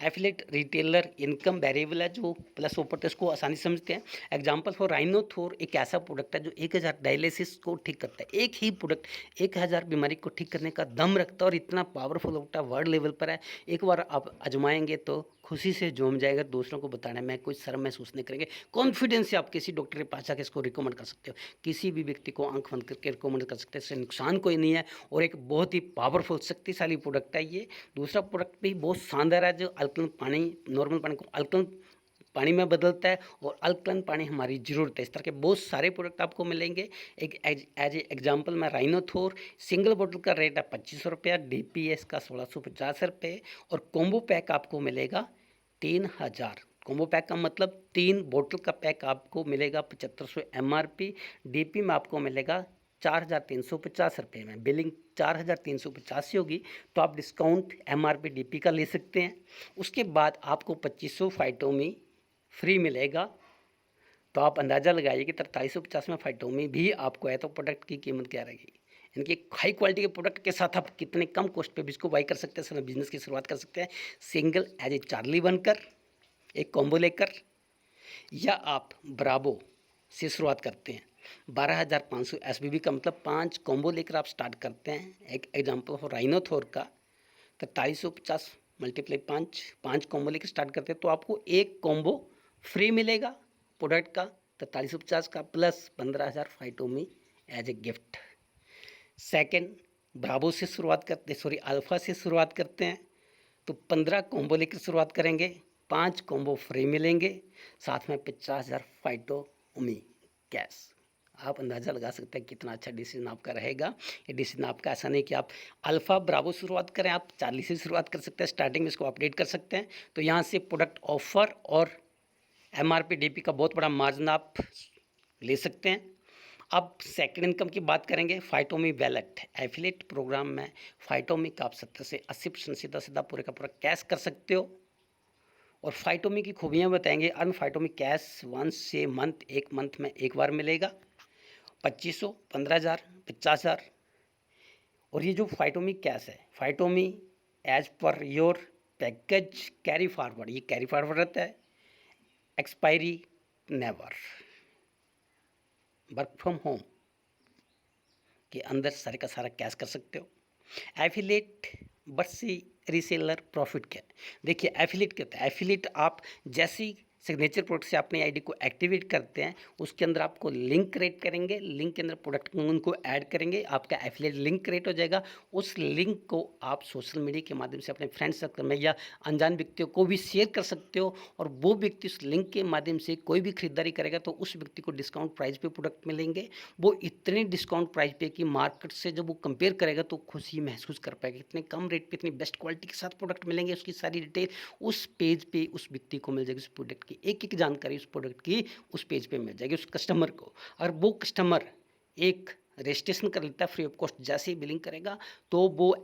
affiliate retailer income variable है जो प्लस ऊपर, तो इसको आसानी से समझते हैं। एग्जाम्पल फॉर राइनोथोर एक ऐसा प्रोडक्ट है जो 1000 डायलिसिस को ठीक करता है। एक ही प्रोडक्ट 1000 बीमारी को ठीक करने का दम रखता है और इतना पावरफुल होता है, वर्ल्ड लेवल पर है। एक बार आप आजमाएंगे तो खुशी से झूम जाएगा, दूसरों को बताने में कोई शर्म महसूस नहीं करेंगे। कॉन्फिडेंस से आप किसी डॉक्टर के पास जाकर इसको रिकमेंड कर सकते हो, किसी भी व्यक्ति को आंख बंद करके रिकमेंड कर सकते हैं, इससे नुकसान कोई नहीं है और एक बहुत ही पावरफुल शक्तिशाली प्रोडक्ट है ये। दूसरा प्रोडक्ट भी बहुत शानदार है, जो अल्कलन पानी, नॉर्मल पानी को अल्कलन पानी में बदलता है और अल्कलन पानी हमारी ज़रूरत है। इस तरह के बहुत सारे प्रोडक्ट आपको मिलेंगे। एक एज ए एग्जांपल में राइनोथोर, सिंगल बोतल का रेट है 2500 रुपया, DPS का 1650 रुपये और कॉम्बो पैक आपको मिलेगा 3000। कॉम्बो पैक का मतलब 3 बोतल का पैक आपको मिलेगा 7500 MRP, DP में आपको मिलेगा 4350 रुपये में। बिलिंग 4350 होगी तो आप डिस्काउंट MRP DP का ले सकते हैं। उसके बाद आपको 2500 फाइटोमी फ्री मिलेगा। तो आप अंदाज़ा लगाइए कि 4350 में फाइटोमी भी आपको है, तो प्रोडक्ट की कीमत क्या रहेगी। इनकी हाई क्वालिटी के प्रोडक्ट के साथ आप कितने कम कॉस्ट पे भी इसको बाई कर सकते हैं, अपना बिजनेस की शुरुआत कर सकते हैं। सिंगल एज ए चार्ली बनकर एक कॉम्बो लेकर, या आप ब्रावो से शुरुआत करते हैं 12500 SBB का मतलब 5 कॉम्बो लेकर आप स्टार्ट करते हैं। एक एग्जांपल हो राइनोथोर का 4350 मल्टीप्लाई 5 कॉम्बो लेकर स्टार्ट करते हैं तो आपको एक कॉम्बो फ्री मिलेगा प्रोडक्ट का 4350 का, plus 15000 Phytomy as a gift. Second, bravo से शुरुआत करते, सॉरी अल्फ़ा से शुरुआत करते हैं तो 15 कॉम्बो लेकर शुरुआत करेंगे, 5 कॉम्बो फ्री मिलेंगे, साथ में 50,000 फाइटोमी कैश। आप अंदाज़ा लगा सकते हैं कितना अच्छा डिसीजन आपका रहेगा। ये डिसीजन आपका ऐसा नहीं कि आप अल्फ़ा ब्रावो शुरुआत करें, आप 40 से शुरुआत कर सकते हैं, स्टार्टिंग में इसको अपडेट कर सकते हैं। तो यहाँ से प्रोडक्ट ऑफर और MRP DP का बहुत बड़ा मार्जिन आप ले सकते हैं। अब सेकंड इनकम की बात करेंगे, फाइटोमी वैलेट एफिलेट प्रोग्राम में फाइटोमी का आप 70 से 80% सीधा सीधा पूरे का पूरा कैश कर सकते हो। और फाइटोमी की खूबियाँ बताएंगे। अर्न फाइटोमी कैश वंस से मंथ, एक मंथ में एक बार मिलेगा, 2500, 15,000, 50,000। और ये जो फाइटोमी कैश है, Phytomy as per your package carry forward, ये कैरी फॉरवर्ड रहता है, expiry never. Work from home के अंदर सारे का सारा कैश कर सकते हो। एफिलेट बर्सी रीसेलर प्रॉफिट क्या है, देखिए एफिलेट क्या होता है। एफिलेट आप जैसी सिग्नेचर प्रोडक्ट से अपने आईडी को एक्टिवेट करते हैं, उसके अंदर आपको लिंक क्रिएट करेंगे, लिंक के अंदर प्रोडक्ट उनको ऐड करेंगे, आपका एफिलेट लिंक क्रिएट हो जाएगा। उस लिंक को आप सोशल मीडिया के माध्यम से अपने फ्रेंड सर्कल में या अनजान व्यक्तियों को भी शेयर कर सकते हो और वो व्यक्ति उस लिंक के माध्यम से कोई भी खरीदारी करेगा तो उस व्यक्ति को डिस्काउंट प्राइस पे प्रोडक्ट मिलेंगे। वो इतने डिस्काउंट प्राइस पे कि मार्केट से जब वो कंपेयर करेगा तो खुशी महसूस कर पाएगा, इतने कम रेट पे इतनी बेस्ट क्वालिटी के साथ प्रोडक्ट मिलेंगे। उसकी सारी डिटेल उस पेज पे उस व्यक्ति को मिल जाएगी, उस प्रोडक्ट की एक एक जानकारी उस प्रोडक्ट की उस पेज पे मिल जाएगी उस कस्टमर को। और वो कस्टमर एक रजिस्ट्रेशन कर लेता है फ्री ऑफ कॉस्ट, जैसे ही बिलिंग करेगा तो वो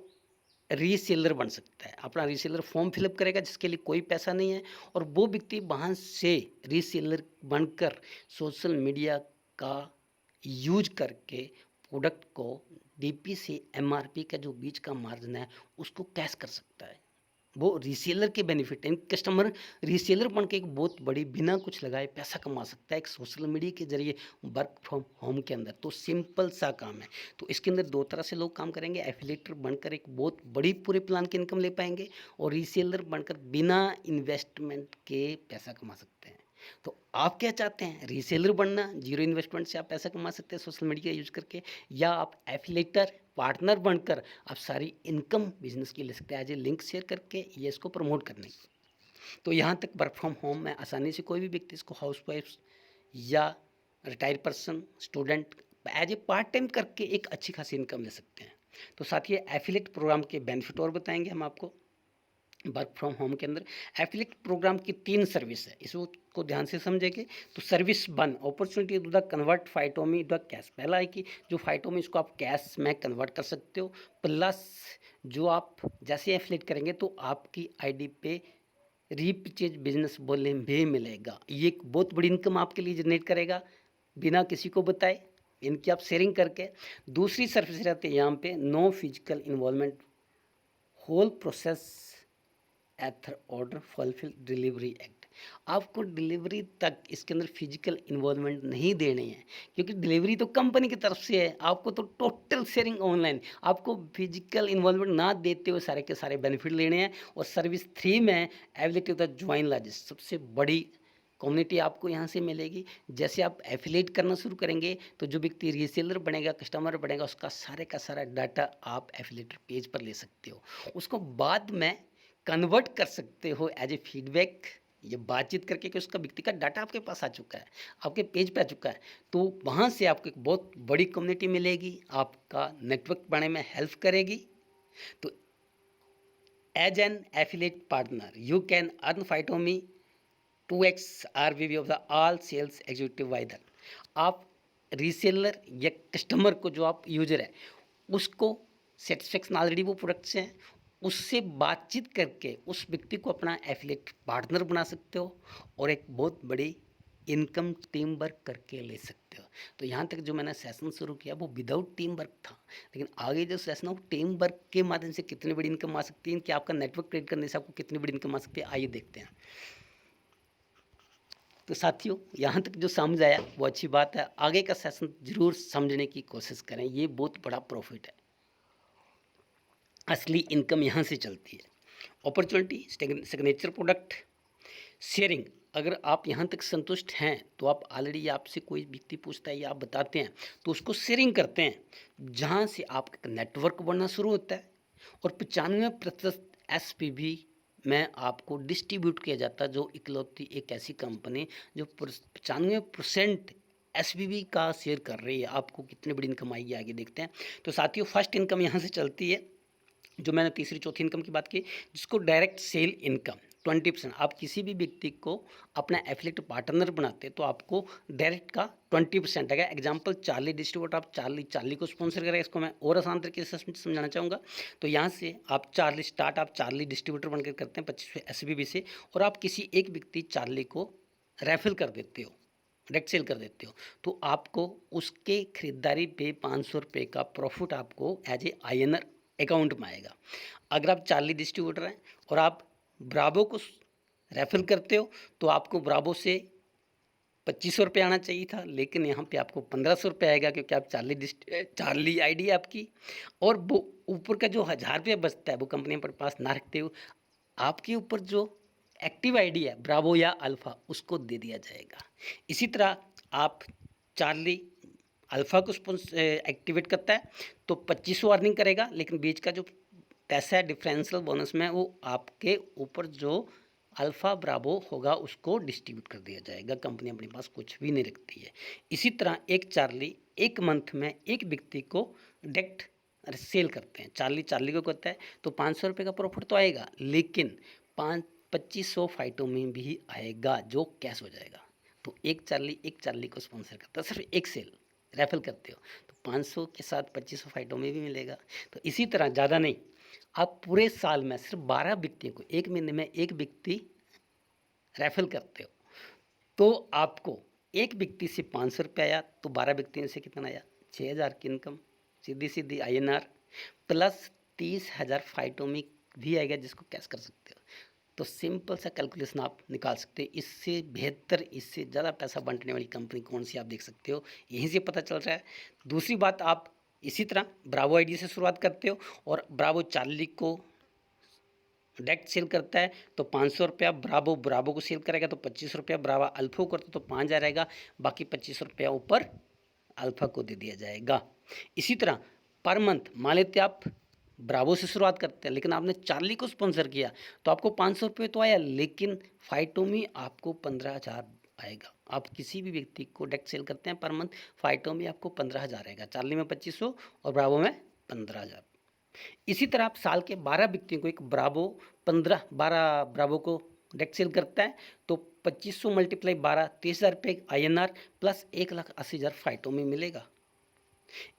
रीसेलर बन सकता है, अपना रीसेलर फॉर्म फिलअप करेगा जिसके लिए कोई पैसा नहीं है, और वो व्यक्ति वहाँ से रीसेलर बनकर सोशल मीडिया का यूज करके प्रोडक्ट को DP से MRP का जो बीच का मार्जिन है उसको कैश कर सकता है। वो रीसेलर के बेनिफिट है। कस्टमर रीसेलर बन के एक बहुत बड़ी बिना कुछ लगाए पैसा कमा सकता है एक सोशल मीडिया के जरिए वर्क फ्रॉम होम के अंदर। तो सिंपल सा काम है। तो इसके अंदर दो तरह से लोग काम करेंगे, एफिलेटर बनकर एक बहुत बड़ी पूरे प्लान की इनकम ले पाएंगे और रीसेलर बनकर बिना इन्वेस्टमेंट के पैसा कमा सकते हैं। तो आप क्या चाहते हैं, रीसेलर बनना, जीरो इन्वेस्टमेंट से आप पैसा कमा सकते हैं सोशल मीडिया यूज करके, या आप एफिलेटर पार्टनर बनकर आप सारी इनकम बिजनेस की ले सकते हैं एज ए लिंक शेयर करके ये इसको प्रमोट करने की। तो यहाँ तक वर्क फ्रॉम होम में आसानी से कोई भी व्यक्ति इसको हाउस वाइफ या retired person, student as a part time करके एक अच्छी खासी इनकम ले सकते हैं। तो साथ ही एफिलेट प्रोग्राम के बेनिफिट और बताएंगे हम आपको। वर्क फ्रॉम होम के अंदर एफिलेट प्रोग्राम की 3 सर्विस है, इसको ध्यान से समझेंगे। तो service 1, opportunity to the convert Phytomy the cash. पहला है कि जो फाइटोमी इसको आप कैश में कन्वर्ट कर सकते हो, प्लस जो आप जैसे एफिलेट करेंगे तो आपकी आईडी पे रीपरचेज बिजनेस बोलने भी मिलेगा। ये एक बहुत बड़ी इनकम आपके लिए जनरेट करेगा बिना किसी को बताए। इनकी आप शेयरिंग करके। दूसरी सर्विस रहती है यहाँ पे no physical involvement, whole process either order fulfil delivery act. आपको डिलीवरी तक इसके अंदर फिजिकल इन्वॉल्वमेंट नहीं देनी है, क्योंकि डिलीवरी तो कंपनी की तरफ से है, आपको तो टोटल शेयरिंग ऑनलाइन। आपको फिजिकल इन्वॉल्वमेंट ना देते हुए सारे के सारे बेनिफिट लेने हैं। और सर्विस 3 में ability of the join largest, सबसे बड़ी कम्युनिटी आपको यहाँ से मिलेगी। जैसे आप एफिलेट करना शुरू करेंगे तो जो व्यक्ति रीसेलर बनेगा, कस्टमर बनेगा, उसका सारे का सारा डाटा आप एफिलेटर पेज पर ले सकते हो। उसको बाद में कन्वर्ट कर सकते हो एज ए फीडबैक, ये बातचीत करके कि उसका व्यक्ति का डाटा आपके पास आ चुका है, आपके पेज पे आ चुका है। तो वहाँ से आपको एक बहुत बड़ी कम्युनिटी मिलेगी, आपका नेटवर्क बढ़ने में हेल्प करेगी। तो as an affiliate partner you can earn Phytomy 2x RVV of the all sales executive whether. आप रीसेलर या कस्टमर को, जो आप यूजर है, उसको सेटिस्फेक्शन ऑलरेडी वो प्रोडक्ट से है, उससे बातचीत करके उस व्यक्ति को अपना एफिलेट पार्टनर बना सकते हो और एक बहुत बड़ी इनकम टीम वर्क करके ले सकते हो। तो यहाँ तक जो मैंने सेशन शुरू किया वो विदाउट टीम वर्क था, लेकिन आगे जो सेशन है वो टीम वर्क के माध्यम से कितनी बड़ी इनकम आ सकती है, कि आपका नेटवर्क क्रिएट करने से आपको कितनी बड़ी इनकम आ सकती है, आइए देखते हैं। तो साथियों, यहाँ तक जो समझ आया वो अच्छी बात है, आगे का सेशन जरूर समझने की कोशिश करें, ये बहुत बड़ा प्रॉफिट है, असली इनकम यहाँ से चलती है। Opportunity, signature product, sharing. अगर आप यहाँ तक संतुष्ट हैं तो आप ऑलरेडी, आपसे कोई व्यक्ति पूछता है या आप बताते हैं तो उसको शेयरिंग करते हैं, जहाँ से आपका नेटवर्क बढ़ना शुरू होता है। और 95% SPV में आपको डिस्ट्रीब्यूट किया जाता है, जो इकलौती एक ऐसी कंपनी जो 95% SPV का शेयर कर रही है। आपको कितनी बड़ी इनकम आएगी, आगे देखते हैं। तो साथियों, फर्स्ट इनकम यहाँ से चलती है, जो मैंने तीसरी चौथी इनकम की बात की, जिसको डायरेक्ट सेल इनकम 20%। आप किसी भी व्यक्ति को अपना एफिलिएट पार्टनर बनाते हैं तो आपको डायरेक्ट का 20% आएगा। एग्जांपल चार्ली डिस्ट्रीब्यूटर, आप चार्ली को स्पॉन्सर करें, इसको मैं और आसान तरीके से समझाना चाहूँगा। तो यहाँ से आप चार्ली डिस्ट्रीब्यूटर बनकर करते हैं 25 SPV से, और आप किसी एक व्यक्ति चार्ली को रेफर कर देते हो, डायरेक्ट सेल कर देते हो, तो आपको उसके खरीदारी पे 500 रुपये का प्रॉफिट आपको एज ए INR अकाउंट में आएगा। अगर आप चार्ली डिस्ट्रीब्यूटर हैं और आप ब्रावो को रेफर करते हो तो आपको ब्रावो से 2500 रुपये आना चाहिए था, लेकिन यहाँ पे आपको 1500 रुपये आएगा, क्योंकि आप चार्ली ID है आपकी। और वो ऊपर का जो 1000 रुपये बचता है वो कंपनी पर पास ना रखते हो, आपके ऊपर जो एक्टिव ID है ब्रावो या अल्फ़ा, उसको दे दिया जाएगा। इसी तरह आप चार्ली अल्फ़ा को एक्टिवेट करता है तो 2500 अर्निंग करेगा, लेकिन बीच का जो पैसा है डिफरेंशियल बोनस में, वो आपके ऊपर जो अल्फ़ा ब्रावो होगा उसको डिस्ट्रीब्यूट कर दिया जाएगा। कंपनी अपने पास कुछ भी नहीं रखती है। इसी तरह एक चार्ली एक मंथ में एक व्यक्ति को डायरेक्ट सेल करते हैं। चार्ली को करता है तो 500 रुपये का प्रॉफिट तो आएगा, लेकिन 2500 फाइटों में भी आएगा जो कैश हो जाएगा। तो एक चार्ली को स्पॉन्सर करता है, सिर्फ एक सेल रेफर करते हो तो 500 के साथ 2500 फाइटों में भी मिलेगा। तो इसी तरह ज़्यादा नहीं, आप पूरे साल में सिर्फ 12 व्यक्तियों को, एक महीने में एक व्यक्ति रेफर करते हो तो आपको एक व्यक्ति से 500 रुपये आया, तो 12 व्यक्तियों से कितना आया, 6000 की इनकम सीधी INR, प्लस 30,000 फाइटों में भी आएगा जिसको कैश कर सकते हो। तो सिंपल सा कैलकुलेशन आप निकाल सकते हो। इससे बेहतर, इससे ज़्यादा पैसा बंटने वाली कंपनी कौन सी आप देख सकते हो, यहीं से पता चल रहा है। दूसरी बात, आप इसी तरह ब्रावो ID से शुरुआत करते हो और ब्रावो चार्ली को डायरेक्ट सेल करता है तो 500 रुपया ब्रावो को सेल करेगा तो 25 रुपया, ब्रावा अल्फा को करता तो 5000 आएगा, बाकी 25 रुपया ऊपर अल्फा को दे दिया जाएगा। इसी तरह पर मंथ, मान लेते आप ब्रावो से शुरुआत करते हैं लेकिन आपने चार्ली को स्पॉन्सर किया तो आपको 500 रुपये तो आया, लेकिन फाइटों में आपको 15,000 आएगा। आप किसी भी व्यक्ति को डायरेक्ट सेल करते हैं पर मंथ, फाइटों में आपको 15,000 आएगा, चार्ली में 2500 और ब्रावो में 15,000। इसी तरह आप साल के 12 व्यक्तियों को, एक ब्रावो 12 ब्रावो को डायरेक्ट सेल करता है तो 2500 मल्टीप्लाई 12, 30,000 रुपये INR प्लस 1,80,000 फाइटों में मिलेगा।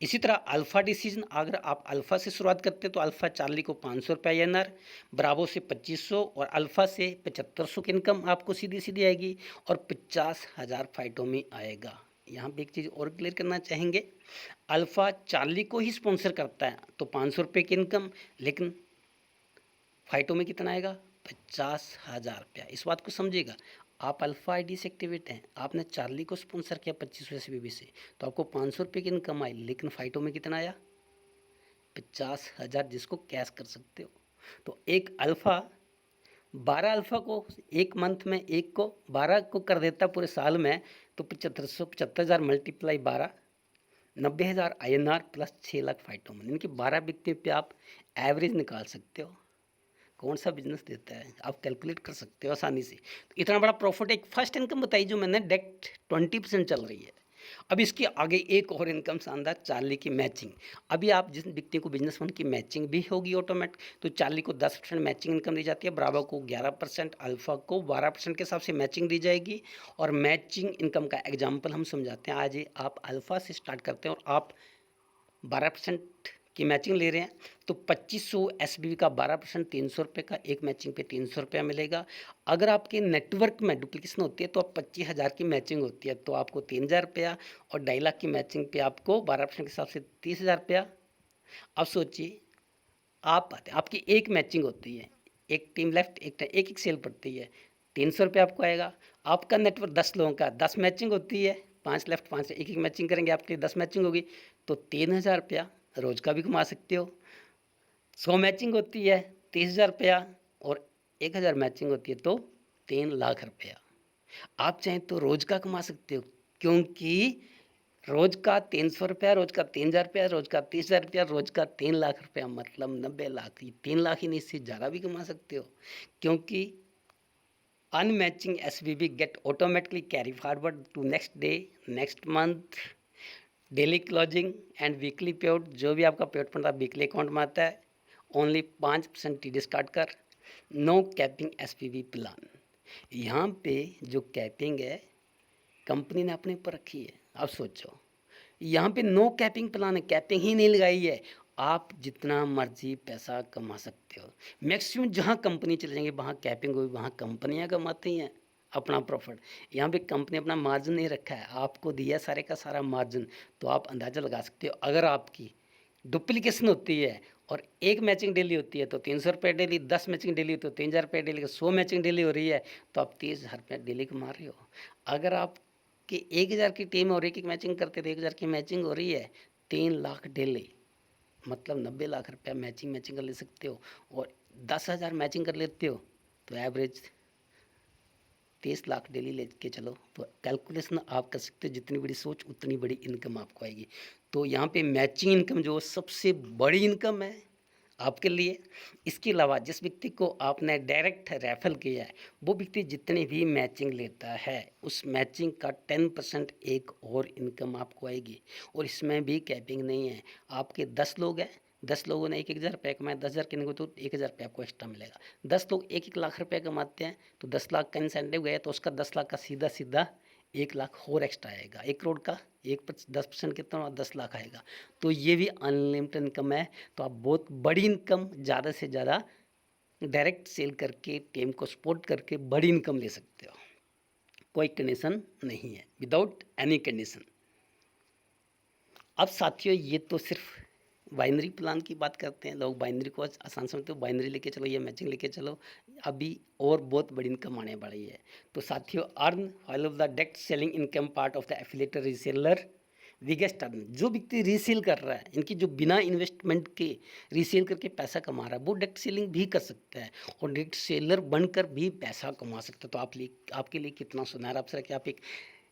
इसी तरह अल्फ़ा डिसीजन, अगर आप अल्फ़ा से शुरुआत करते हैं तो अल्फ़ा चार्ली को 500 रुपये INR, ब्रावो से 2500 और अल्फ़ा से 7500 की इनकम आपको सीधी आएगी और 50,000 फाइटों में आएगा। यहाँ पे एक चीज़ और क्लियर करना चाहेंगे, अल्फ़ा चार्ली को ही स्पॉन्सर करता है तो 500 रुपये की इनकम, लेकिन फाइटो में कितना आएगा? 50,000 रुपया। इस बात को समझिएगा, आप अल्फ़ा आईडी से एक्टिवेट हैं, आपने चार्ली को स्पॉन्सर किया 2500 SBB से, तो आपको 500 रुपये की इनकम आई, लेकिन फाइटो में कितना आया? 50,000, जिसको कैश कर सकते हो। तो एक अल्फ़ा 12 अल्फ़ा को एक मंथ में, एक को 12 को कर देता पूरे साल में, तो 75,000 multiply 12, 90,000 INR plus 6 lakh phyto में, यानी कि 12 व्यक्तियों पे आप एवरेज निकाल सकते हो कौन सा बिजनेस देता है, आप कैलकुलेट कर सकते हो आसानी से। तो इतना बड़ा प्रॉफिट, एक फर्स्ट इनकम बताई जो मैंने, डायरेक्ट 20% चल रही है। अब इसके आगे एक और इनकम शानदार, चार्ली की मैचिंग। अभी आप जिस व्यक्ति को बिजनेस की मैचिंग भी होगी ऑटोमेटिक, तो चार्ली को 10% मैचिंग इनकम दी जाती है, ब्रावो को 11%, अल्फा को 12% के हिसाब से मैचिंग दी जाएगी। और मैचिंग इनकम का एग्जाम्पल हम समझाते हैं। आज आप अल्फा से स्टार्ट करते हैं और आप 12% की मैचिंग ले रहे हैं, तो 2500 SBB का 12%, 300 रुपये का, एक मैचिंग पे 300 रुपया मिलेगा। अगर आपके नेटवर्क में डुप्लीकेशन होती है तो आप 25,000 की मैचिंग होती है तो आपको 3,000 रुपया, और 2.5 लाख की मैचिंग पे आपको 12% के हिसाब से 30,000 रुपया। अब सोचिए, आप आते, आपकी एक मैचिंग होती है, एक टीम लेफ्ट, एक एक सेल पड़ती है, 300 रुपये आपको आएगा। आपका नेटवर्क 10 लोगों का, 10 मैचिंग होती है, 5 लेफ्ट 5, एक एक मैचिंग करेंगे, आपकी 10 मैचिंग होगी, तो 3,000 रुपया रोज का भी कमा सकते हो। 100 मैचिंग होती है 30,000 रुपया, और 1,000 मैचिंग होती है तो 3 लाख रुपया। आप चाहें तो रोज का कमा सकते हो, क्योंकि रोज का 300 रुपया, रोज का 3,000 रुपया, रोज का 30,000 रुपया, रोज का 3 लाख रुपया, मतलब 90 लाख। ये 3 लाख ही नहीं, इससे ज़्यादा भी कमा सकते हो, क्योंकि unmatching SBB get automatically carry forward to next day, next month, daily closing and weekly payout. जो भी आपका पेआउट पड़ता है वीकली अकाउंट में आता है। ओनली 5% TDS काट कर, नो कैपिंग SPV प्लान। यहाँ पे जो कैपिंग है कंपनी ने अपने ऊपर रखी है। अब सोचो, यहाँ पे नो कैपिंग प्लान है, कैपिंग ही नहीं लगाई है, आप जितना मर्जी पैसा कमा सकते हो। मैक्सिमम जहाँ कंपनी चले जाएंगे वहाँ कैपिंग होगी, वहाँ कंपनियाँ कमाती हैं अपना प्रॉफिट। यहाँ पे कंपनी अपना मार्जिन नहीं रखा है, आपको दिया सारे का सारा मार्जिन, तो आप अंदाज़ा लगा सकते हो। अगर आपकी डुप्लीकेशन होती है और एक मैचिंग डेली होती है तो 300 रुपये डेली, 10 मैचिंग डेली तो 3,000 रुपये डेली, 100 मैचिंग डेली हो रही है तो आप 30,000 रुपये डेली कमा रहे हो। अगर आप कि 1,000 की टीम और एक मैचिंग करते थे, 1,000 की मैचिंग हो रही है, 3 लाख डेली, मतलब 90 लाख रुपया मैचिंग कर ले सकते हो। और 10,000 मैचिंग कर लेते हो तो एवरेज 30 लाख डेली लेके चलो, तो कैलकुलेशन आप कर सकते हो। जितनी बड़ी सोच उतनी बड़ी इनकम आपको आएगी। तो यहाँ पे मैचिंग इनकम जो सबसे बड़ी इनकम है आपके लिए। इसके अलावा जिस व्यक्ति को आपने डायरेक्ट रेफर किया है, वो व्यक्ति जितनी भी मैचिंग लेता है उस मैचिंग का 10% एक और इनकम आपको आएगी। और इसमें भी कैपिंग नहीं है। आपके 10 लोग हैं, 10 लोगों ने 1,000 रुपये कमाए, 10,000 कितने को, तो 1,000 रुपये आपको एक्स्ट्रा मिलेगा। 10 लोग 1-1 लाख रुपये कमाते हैं तो 10 लाख का इंसेंटिव गया तो उसका 10 लाख का सीधा सीधा 1 लाख और एक्स्ट्रा आएगा। 1 करोड़ का 10% कितना, 10 लाख आएगा। तो ये भी अनलिमिटेड इनकम है। तो आप बहुत बड़ी इनकम ज़्यादा से ज़्यादा डायरेक्ट सेल करके, टीम को सपोर्ट करके बड़ी इनकम ले सकते हो। कोई कंडीशन नहीं है, विदाउट एनी कंडीशन। अब साथियों, ये तो सिर्फ बाइनरी प्लान की बात करते हैं। लोग बाइनरी को आसान समझते हो, बाइनरी लेके चलो या मैचिंग लेके चलो। अभी और बहुत बड़ी इनकम आने वाली है। तो साथियों, earn all of the direct selling income part of the affiliator reseller biggest earn. जो व्यक्ति रीसेल कर रहा है, इनकी जो बिना इन्वेस्टमेंट के रीसेल करके पैसा कमा रहा है, वो डायरेक्ट सेलिंग भी कर सकता है और डायरेक्ट सेलर बनकर भी पैसा कमा सकता है। तो आपके लिए कितना सुनहरा अवसर है कि आप एक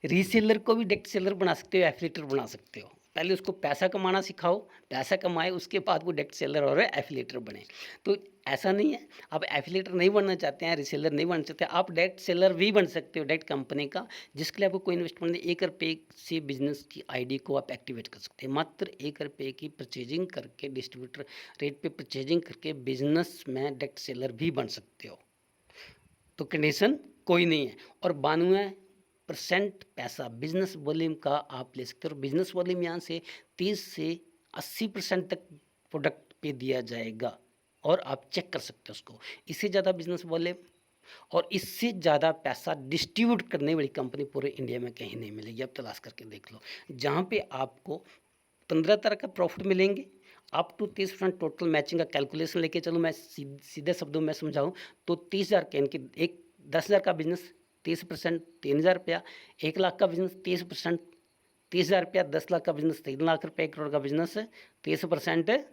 रीसेलर को भी डायरेक्ट सेलर बना सकते हो, एफिलिएटर बना सकते हो। पहले उसको पैसा कमाना सिखाओ, पैसा कमाए, उसके बाद वो डायरेक्ट सेलर और एफिलिएटर बने। तो ऐसा नहीं है, आप एफिलिएटर नहीं बनना चाहते हैं, रीसेलर नहीं बनना चाहते, आप डायरेक्ट सेलर भी बन सकते हो डायरेक्ट कंपनी का, जिसके लिए आपको कोई इन्वेस्टमेंट नहीं। 1 रुपये से बिजनेस की आईडी को आप एक्टिवेट कर सकते हैं। मात्र 1 रुपये की परचेजिंग करके, डिस्ट्रीब्यूटर रेट पे परचेजिंग करके बिजनेस में डायरेक्ट सेलर भी बन सकते हो। तो कंडीशन कोई नहीं है। और 92% पैसा बिजनेस वॉल्यूम का आप ले सकते हो। और बिजनेस वॉल्यूम यहाँ से 30 से 80% तक प्रोडक्ट पे दिया जाएगा और आप चेक कर सकते हो उसको। इससे ज़्यादा बिजनेस वॉल्यूम और इससे ज़्यादा पैसा डिस्ट्रीब्यूट करने वाली कंपनी पूरे इंडिया में कहीं नहीं मिलेगी। आप तलाश करके देख लो, जहाँ पे आपको 15 तरह का प्रॉफिट मिलेंगे, अप टू 30% टोटल मैचिंग का कैलकुलेशन लेके चलो, मैं सीधे शब्दों में समझाऊँ तो 30,000 के इनकी एक 10,000 का बिजनेस 30% 3,000 रुपया, 1 लाख का बिजनेस 30% 30,000 रुपया, 10 लाख का बिजनेस 3 लाख रुपये, 1 करोड़ का बिजनेस 30%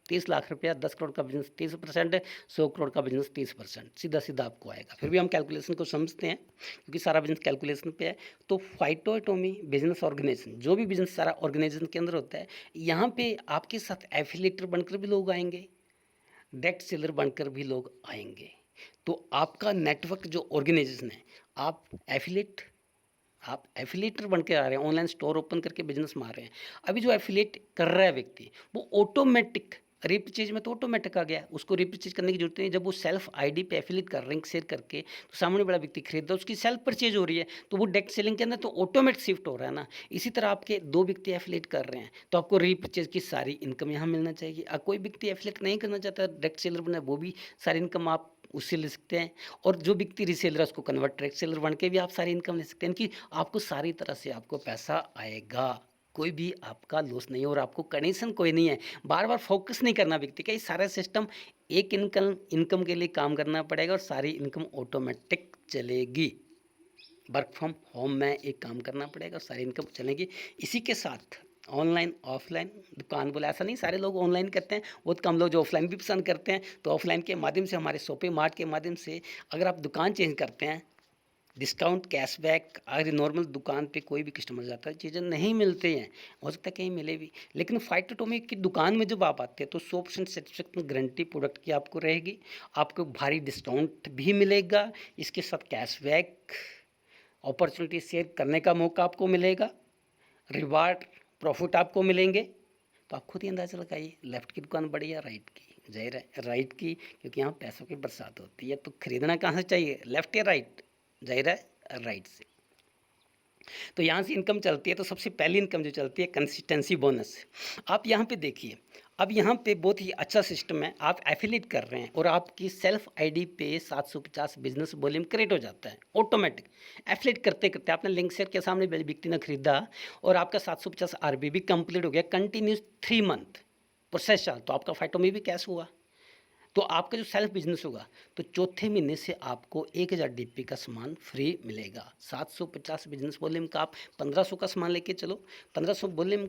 30 लाख रुपया, 10 करोड़ का बिजनेस 30%, 100 करोड़ का बिजनेस 30%, सीधा सीधा आपको आएगा। फिर भी हम कैलकुलेशन को समझते हैं क्योंकि सारा बिजनेस कैलकुलेशन पे है। तो फाइटोटोमी बिजनेस ऑर्गेनाइजेशन, जो भी बिजनेस सारा ऑर्गेनाइजेशन के अंदर होता है, यहाँ पे आपके साथ एफिलेटर बनकर भी लोग आएंगे, डायरेक्ट सेलर बनकर भी लोग आएंगे। तो आपका नेटवर्क जो ऑर्गेनाइजेशन है, आप एफिलेटर बन के आ रहे हैं, ऑनलाइन स्टोर ओपन करके बिजनेस मार रहे हैं। अभी जो एफिलेट कर रहा है व्यक्ति, वो ऑटोमेटिक रिपर्चेज में तो ऑटोमेटिक आ गया, उसको रिपर्चेज करने की जरूरत नहीं। जब वो सेल्फ आईडी पे एफिलेट कर रहे हैं शेयर करके, तो सामने बड़ा व्यक्ति खरीद रहा है, उसकी सेल्फ परचेज हो रही है, तो वो डायरेक्ट सेलिंग के अंदर तो ऑटोमेटिक शिफ्ट हो रहा है ना। इसी तरह आपके 2 व्यक्ति एफिलेट कर रहे हैं, तो आपको रिपर्चेज की सारी इनकम यहाँ मिलना चाहिए। कोई व्यक्ति एफिलेट नहीं करना चाहता, डायरेक्ट सेलर बना, वो भी सारी इनकम आप उससे ले सकते हैं। और जो व्यक्ति रीसेलर है, उसको कन्वर्ट डायरेक्ट सेलर बन के भी आप सारी इनकम ले सकते हैं कि आपको सारी तरह से आपको पैसा आएगा, कोई भी आपका लॉस नहीं है और आपको कंडीशन कोई नहीं है। बार बार फोकस नहीं करना व्यक्ति का, ये सारा सिस्टम एक इनकम के लिए काम करना पड़ेगा और सारी इनकम ऑटोमेटिक चलेगी। वर्क फ्रॉम होम में एक काम करना पड़ेगा और सारी इनकम चलेगी। इसी के साथ ऑनलाइन ऑफलाइन दुकान बोला, ऐसा नहीं सारे लोग ऑनलाइन करते हैं, बहुत कम लोग जो ऑफलाइन भी पसंद करते हैं। तो ऑफलाइन के माध्यम से, हमारे शॉपिंग मार्ट के माध्यम से अगर आप दुकान चेंज करते हैं, डिस्काउंट कैशबैक, अगर नॉर्मल दुकान पे कोई भी कस्टमर जाता है, चीज़ें नहीं मिलती हैं, हो सकता है कहीं मिले भी, लेकिन फाइटोटोमी की दुकान में जब आप आते हैं तो 100% सेटिस्फेक्शन गारंटी प्रोडक्ट की आपको रहेगी। आपको भारी डिस्काउंट भी मिलेगा, इसके साथ कैशबैक, अपॉर्चुनिटी शेयर करने का मौका आपको मिलेगा, रिवार्ड प्रॉफिट आपको मिलेंगे। तो आप खुद ही अंदाज़ा लगाइए, लेफ्ट की दुकान बड़ी या राइट की। जाहिर है राइट की, क्योंकि यहाँ पैसों की बरसात होती है। तो खरीदना कहाँ से चाहिए, लेफ्ट या राइट? जाहिर है राइट से। तो यहाँ से इनकम चलती है, तो सबसे पहली इनकम जो चलती है कंसिस्टेंसी बोनस। आप यहाँ पे देखिए, अब यहाँ पे बहुत ही अच्छा सिस्टम है। आप एफिलिएट कर रहे हैं और आपकी सेल्फ आईडी पे 750 बिजनेस वॉल्यूम क्रिएट हो जाता है ऑटोमेटिक। एफिलिएट करते करते आपने लिंक शेयर के सामने व्यक्ति ने खरीदा और आपका 750 आरबीबी कंप्लीट हो गया, कंटिन्यूस 3 मंथ प्रोसेस चला, तो आपका फाइटोमी भी कैश हुआ। तो आपका जो सेल्फ बिजनेस होगा, तो चौथे महीने से आपको 1000 डीपी का सामान फ्री मिलेगा। 750 बिजनेस वॉल्यूम का आप 1500 का सामान लेके चलो, 1500 वॉल्यूम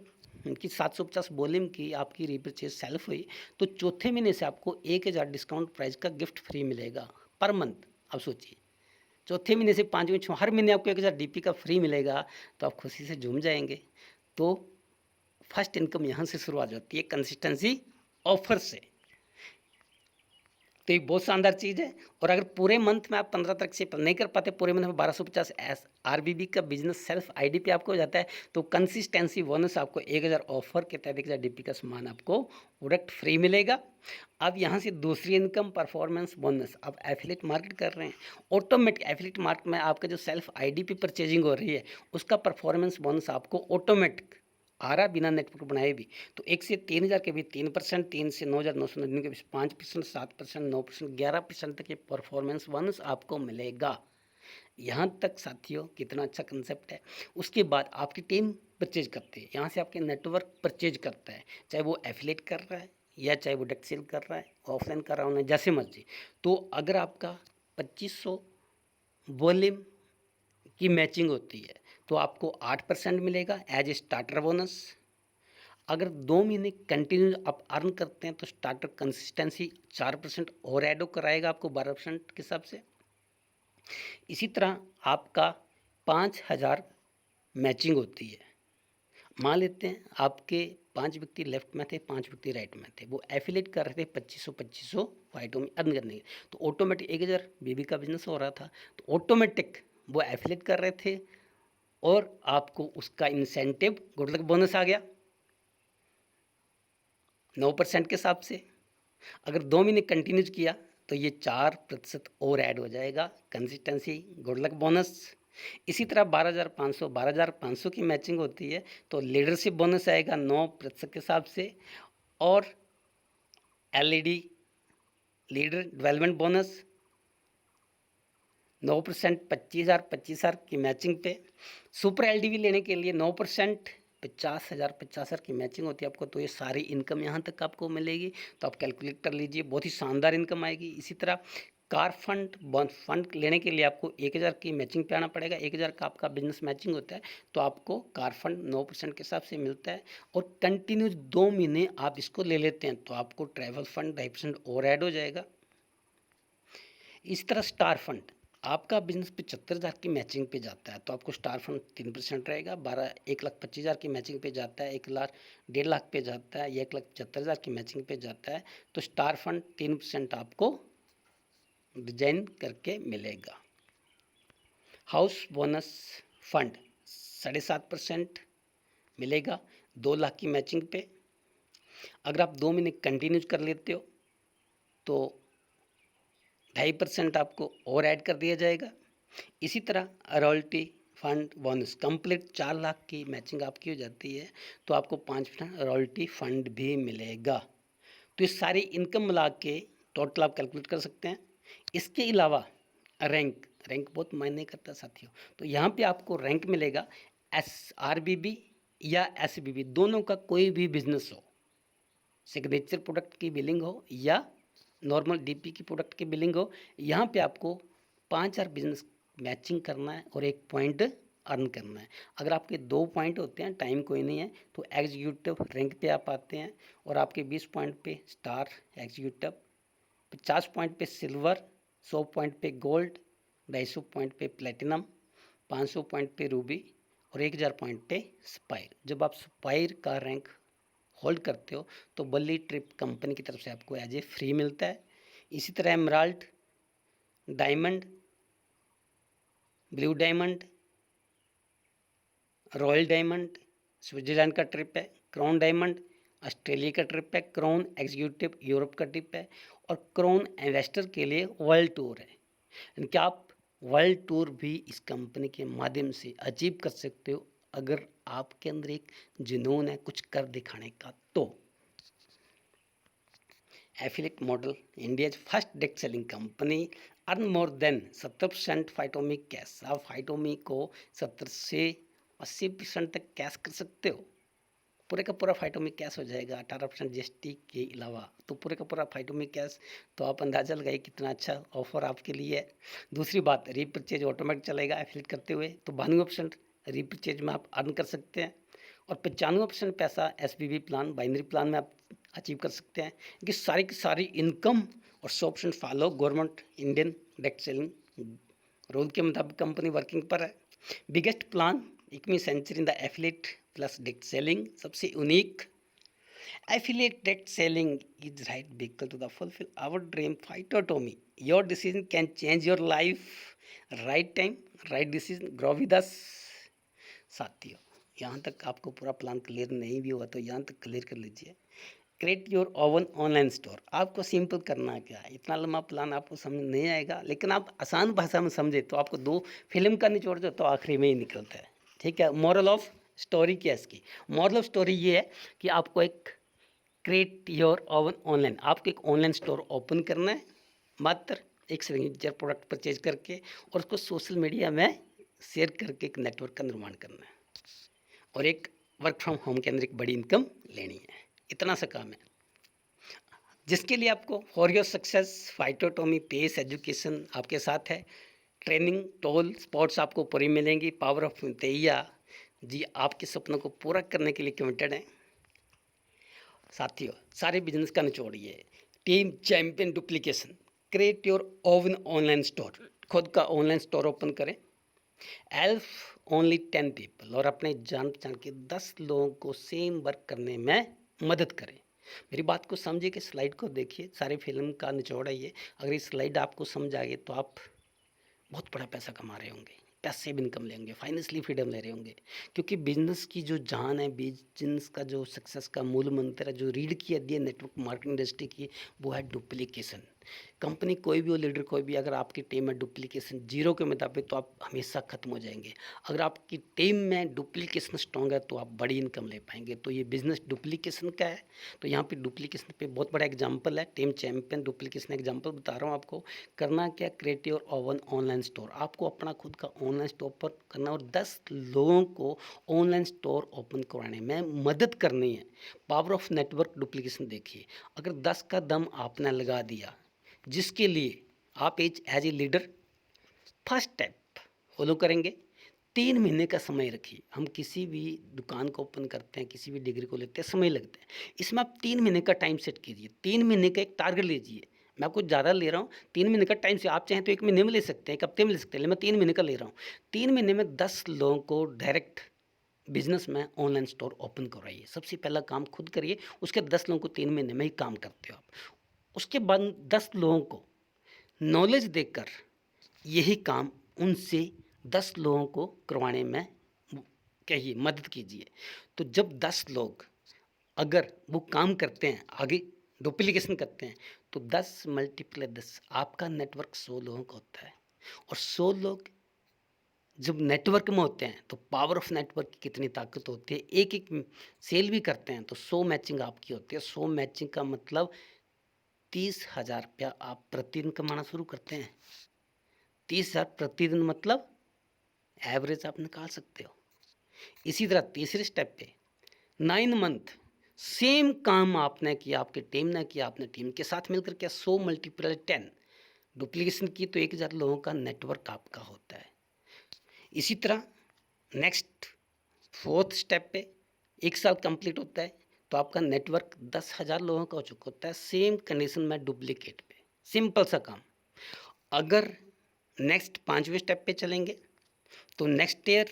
की 750 वॉल्यूम की आपकी रिपर्चेज सेल्फ हुई, तो चौथे महीने से आपको 1000 डिस्काउंट प्राइस का गिफ्ट फ्री मिलेगा पर मंथ। अब सोचिए, चौथे महीने से 5वें हर महीने आपको 1000 डीपी का फ्री मिलेगा, तो आप खुशी से झूम जाएंगे। तो फर्स्ट इनकम यहाँ से शुरू आ जाती है, कंसिस्टेंसी ऑफर से। तो ये बहुत शानदार चीज़ है। और अगर पूरे मंथ में आप 15 तक से नहीं कर पाते, पूरे मंथ में 1250 आरबीबी का बिजनेस सेल्फ आईडी पे आपको हो जाता है, तो कंसिस्टेंसी बोनस आपको 1000 ऑफर के तहत 1000 डीपी का सामान आपको प्रोडक्ट फ्री मिलेगा। अब यहाँ से दूसरी इनकम परफॉर्मेंस बोनस। आप एफिलिएट मार्केट कर रहे हैं, ऑटोमेटिक एफिलिएट मार्केट में आपका जो सेल्फ आईडी पे परचेजिंग हो रही है, उसका परफॉर्मेंस बोनस आपको ऑटोमेटिक आ रहा बिना नेटवर्क बनाए भी। तो 1 से 3000 के बीच 3%, 3 से 9999 के बीच 5%, 7%, 9%, 11% तक ये परफॉर्मेंस बोनस आपको मिलेगा। यहाँ तक साथियों कितना अच्छा कंसेप्ट है। उसके बाद आपकी टीम परचेज करती है, यहाँ से आपके नेटवर्क परचेज करता है, चाहे वो एफिलेट कर रहा है या चाहे वो डायरेक्ट सेल कर रहा है, ऑफलाइन कर रहा है, उन्हें जैसे मर्जी। तो अगर आपका 2500 वॉल्यूम की मैचिंग होती है, तो आपको 8% मिलेगा एज ए स्टार्टर बोनस। अगर 2 महीने कंटिन्यू आप अर्न करते हैं, तो स्टार्टर कंसिस्टेंसी 4% और ऐड कराएगा आपको 12% के हिसाब से। इसी तरह आपका 5000 मैचिंग होती है। मान लेते हैं आपके 5 व्यक्ति लेफ्ट में थे, 5 व्यक्ति राइट में थे, वो एफिलेट कर रहे थे 2500 फाइटों में अर्न करने के, तो ऑटोमेटिक 1000 बीबी का बिजनेस हो रहा था, तो ऑटोमेटिक वो एफिलेट कर रहे थे और आपको उसका इंसेंटिव गुड लक बोनस आ गया 9% के हिसाब से। अगर 2 महीने कंटिन्यूज किया, तो ये 4% और ऐड हो जाएगा कंसिस्टेंसी गुड लक बोनस। इसी तरह 12,500 की मैचिंग होती है, तो लीडरशिप बोनस आएगा 9% के हिसाब से। और एलईडी लीडर डेवलपमेंट बोनस 9% 25,000 की मैचिंग पे। सुपर एलडीवी लेने के लिए 9% 50,000 की मैचिंग होती है आपको, तो ये सारी इनकम यहाँ तक आपको मिलेगी। तो आप कैलकुलेट कर लीजिए, बहुत ही शानदार इनकम आएगी। इसी तरह कार फंड बॉन्ड फंड लेने के लिए आपको 1,000 की मैचिंग पे आना पड़ेगा। 1,000 का आपका बिजनेस मैचिंग होता है, तो आपको कार फंड 9% के हिसाब से मिलता है। और कंटिन्यूस 2 महीने आप इसको ले लेते हैं तो आपको ट्रैवल फंड 2.5% और ऐड हो जाएगा। इस तरह स्टार फंड, आपका बिजनेस 75,000 की मैचिंग पे जाता है तो आपको स्टार फंड 3% रहेगा। 1,25,000 की मैचिंग पे जाता है, 1,00,000 पे जाता है, या 1,75,000 की मैचिंग पे जाता है तो स्टार फंड 3% आपको डिजाइन करके मिलेगा। हाउस बोनस फंड 7.5% मिलेगा 2 लाख की मैचिंग पे। अगर आप 2 महीने कंटिन्यूज कर लेते हो तो 2.5% आपको और ऐड कर दिया जाएगा। इसी तरह royalty fund bonus complete 4 lakh की मैचिंग आपकी हो जाती है तो आपको 5% रॉयल्टी फंड भी मिलेगा। तो ये सारी इनकम मिला के टोटल आप कैलकुलेट कर सकते हैं। इसके अलावा रैंक रैंक बहुत मायने करता है साथियों। तो यहाँ पे आपको रैंक मिलेगा SRBB या SBB, दोनों का कोई भी बिजनेस हो, सिग्नेचर प्रोडक्ट की बिलिंग हो या नॉर्मल DP की प्रोडक्ट की बिलिंग हो, यहाँ पे आपको 5,000 बिजनेस मैचिंग करना है और 1 पॉइंट अर्न करना है। अगर आपके 2 पॉइंट होते हैं, टाइम कोई नहीं है, तो एग्जीक्यूटिव रैंक पे आप आते हैं और आपके 20 पॉइंट पे स्टार एग्जीक्यूटिव, 50 पॉइंट पे सिल्वर, 100 पॉइंट पे गोल्ड, 250 पॉइंट पे प्लेटिनम, 500 पॉइंट पे रूबी और 1,000 पॉइंट पे स्पायर। जब आप स्पायर का रैंक होल्ड करते हो तो बल्ली ट्रिप कंपनी की तरफ से आपको एज ए फ्री मिलता है। इसी तरह emerald, diamond, blue diamond, royal diamond Switzerland का ट्रिप है, क्राउन डायमंड ऑस्ट्रेलिया का ट्रिप है, क्राउन एग्जीक्यूटिव यूरोप का ट्रिप है और क्राउन इन्वेस्टर के लिए वर्ल्ड टूर है। यानी कि आप वर्ल्ड टूर भी इस कंपनी के माध्यम से अचीव कर सकते हो अगर आपके अंदर एक जुनून है कुछ कर दिखाने का। तो affiliate model India first direct selling company, earn more than 70% Phytomy cash. आप फाइटोमी को 70 से 80% तक कैश कर सकते हो। पूरे का पूरा फाइटोमी कैश हो जाएगा 18% GST के अलावा, तो पूरे का पूरा फाइटोमी कैश। तो आप अंदाजा लगाइए कितना अच्छा ऑफर आपके लिए है। दूसरी बात, रीपरचेज ऑटोमेटिक चलेगा एफिलिएट करते हुए, तो 92% रीपरचेज में आप अर्न कर सकते हैं और 95% पैसा SBB प्लान बाइनरी प्लान में आप अचीव कर सकते हैं। कि सारी की सारी इनकम और 100% follow government Indian direct selling rule के मुताबिक कंपनी वर्किंग पर है। बिगेस्ट प्लान 21वीं century in the affiliate plus direct selling, सबसे unique affiliate direct selling is right vehicle to the fulfil our dream Phytotomy. Your decision can change your life, right time right decision, grow with us. साथियों, यहाँ तक आपको पूरा plan clear नहीं भी हुआ तो यहाँ तक क्लियर कर लीजिए। Create your own online store, आपको सिंपल करना क्या है, इतना लंबा प्लान आपको समझ नहीं आएगा, लेकिन आप आसान भाषा में समझे तो आपको 2 फिल्म का निचोड़ जो तो आखिरी में ही निकलता है। ठीक है, मॉरल ऑफ स्टोरी क्या है इसकी? मॉरल ऑफ स्टोरी ये है कि आपको एक क्रिएट योर ओवन ऑनलाइन, आपको एक ऑनलाइन स्टोर ओपन करना है मात्र एक सिग्नेचर प्रोडक्ट परचेज करके और उसको सोशल मीडिया में शेयर करके एक नेटवर्क का निर्माण करना है और एक वर्क फ्रॉम होम के अंदर एक बड़ी इनकम लेनी है। इतना सा काम है जिसके लिए आपको for your success Phytotomy pace education आपके साथ है। ट्रेनिंग टोल स्पॉट्स आपको पूरी मिलेंगी। पावर ऑफ मुतैया जी आपके सपनों को पूरा करने के लिए कमिटेड हैं। साथियों, सारे बिजनेस का निचोड़ ये है, team champion duplication, create your own online store, खुद का ऑनलाइन स्टोर ओपन करें, हेल्प ओनली 10 पीपल, और अपने जान पहचान के 10 लोगों को सेम वर्क करने में मदद करें। मेरी बात को समझिए कि स्लाइड को देखिए, सारी फिल्म का निचोड़ है ये। अगर ये स्लाइड आपको समझ आ गई तो आप बहुत बड़ा पैसा कमा रहे होंगे, पैसिव इनकम लेंगे, फाइनेंशियली फ्रीडम ले रहे होंगे। क्योंकि बिजनेस की जो जान है, बिजनेस का जो सक्सेस का मूल मंत्र है, जो रीढ़ की हड्डी है नेटवर्क मार्केटिंग इंडस्ट्री की, वो है डुप्लीकेशन। कंपनी कोई भी हो, लीडर कोई भी, अगर आपकी टीम में डुप्लीकेशन जीरो के मुताबिक, तो आप हमेशा ख़त्म हो जाएंगे। अगर आपकी टीम में डुप्लीकेशन स्ट्रॉन्ग है तो आप बड़ी इनकम ले पाएंगे। तो ये बिजनेस डुप्लीकेशन का है। तो यहाँ पे डुप्लीकेशन पे बहुत बड़ा एग्जांपल है, टीम चैंपियन डुप्लीकेशन एग्जांपल बता रहा हूँ आपको। करना क्या, create your own online store. आपको अपना खुद का ऑनलाइन स्टोर पर करना और 10 लोगों को ऑनलाइन स्टोर ओपन करवाने में मदद करनी है। पावर ऑफ नेटवर्क डुप्लीकेशन देखिए, अगर 10 का दम आपने लगा दिया, जिसके लिए आप as a leader first step follow करेंगे। 3 महीने का समय रखिए। हम किसी भी दुकान को ओपन करते हैं, किसी भी डिग्री को लेते हैं, समय लगता है। इसमें आप 3 महीने का टाइम सेट कीजिए। 3 महीने का एक टारगेट लीजिए। मैं आपको ज़्यादा ले रहा हूँ, 3 महीने का टाइम से आप चाहें तो 1 महीने में ले सकते हैं, 1 हफ्ते में ले सकते हैं, लेकिन मैं 3 महीने का ले रहा हूँ। 3 महीने में 10 लोगों को डायरेक्ट बिजनेस में ऑनलाइन स्टोर ओपन करवाइए। सबसे पहला काम खुद करिए, उसके 10 लोगों को 3 महीने में ही काम करते हो आप। उसके बाद 10 लोगों को नॉलेज देकर यही काम उनसे 10 लोगों को करवाने में कहिए, मदद कीजिए। तो जब 10 लोग अगर वो काम करते हैं, आगे डुप्लीकेशन करते हैं, तो 10 मल्टीप्लाई 10 आपका नेटवर्क 100 लोगों का होता है। और 100 लोग जब नेटवर्क में होते हैं तो पावर ऑफ नेटवर्क की कितनी ताकत होती है। एक एक सेल भी करते हैं तो 100 मैचिंग आपकी होती है। 100 मैचिंग का मतलब 30,000 रुपया आप प्रतिदिन कमाना शुरू करते हैं। 30,000 प्रतिदिन मतलब एवरेज आप निकाल सकते हो। इसी तरह तीसरे स्टेप पे 9 मंथ सेम काम आपने किया, आपकी टीम ने किया, आपने टीम के साथ मिलकर किया। 100 मल्टीप्लाई 10 डुप्लीकेशन की तो 1,000 लोगों का नेटवर्क आपका होता है। इसी तरह नेक्स्ट 4th स्टेप पे 1 साल कंप्लीट होता है तो आपका नेटवर्क 10,000 लोगों का हो चुका होता है, सेम कंडीशन में डुप्लीकेट पे। सिंपल सा काम। अगर नेक्स्ट 5वें स्टेप पे चलेंगे तो नेक्स्ट ईयर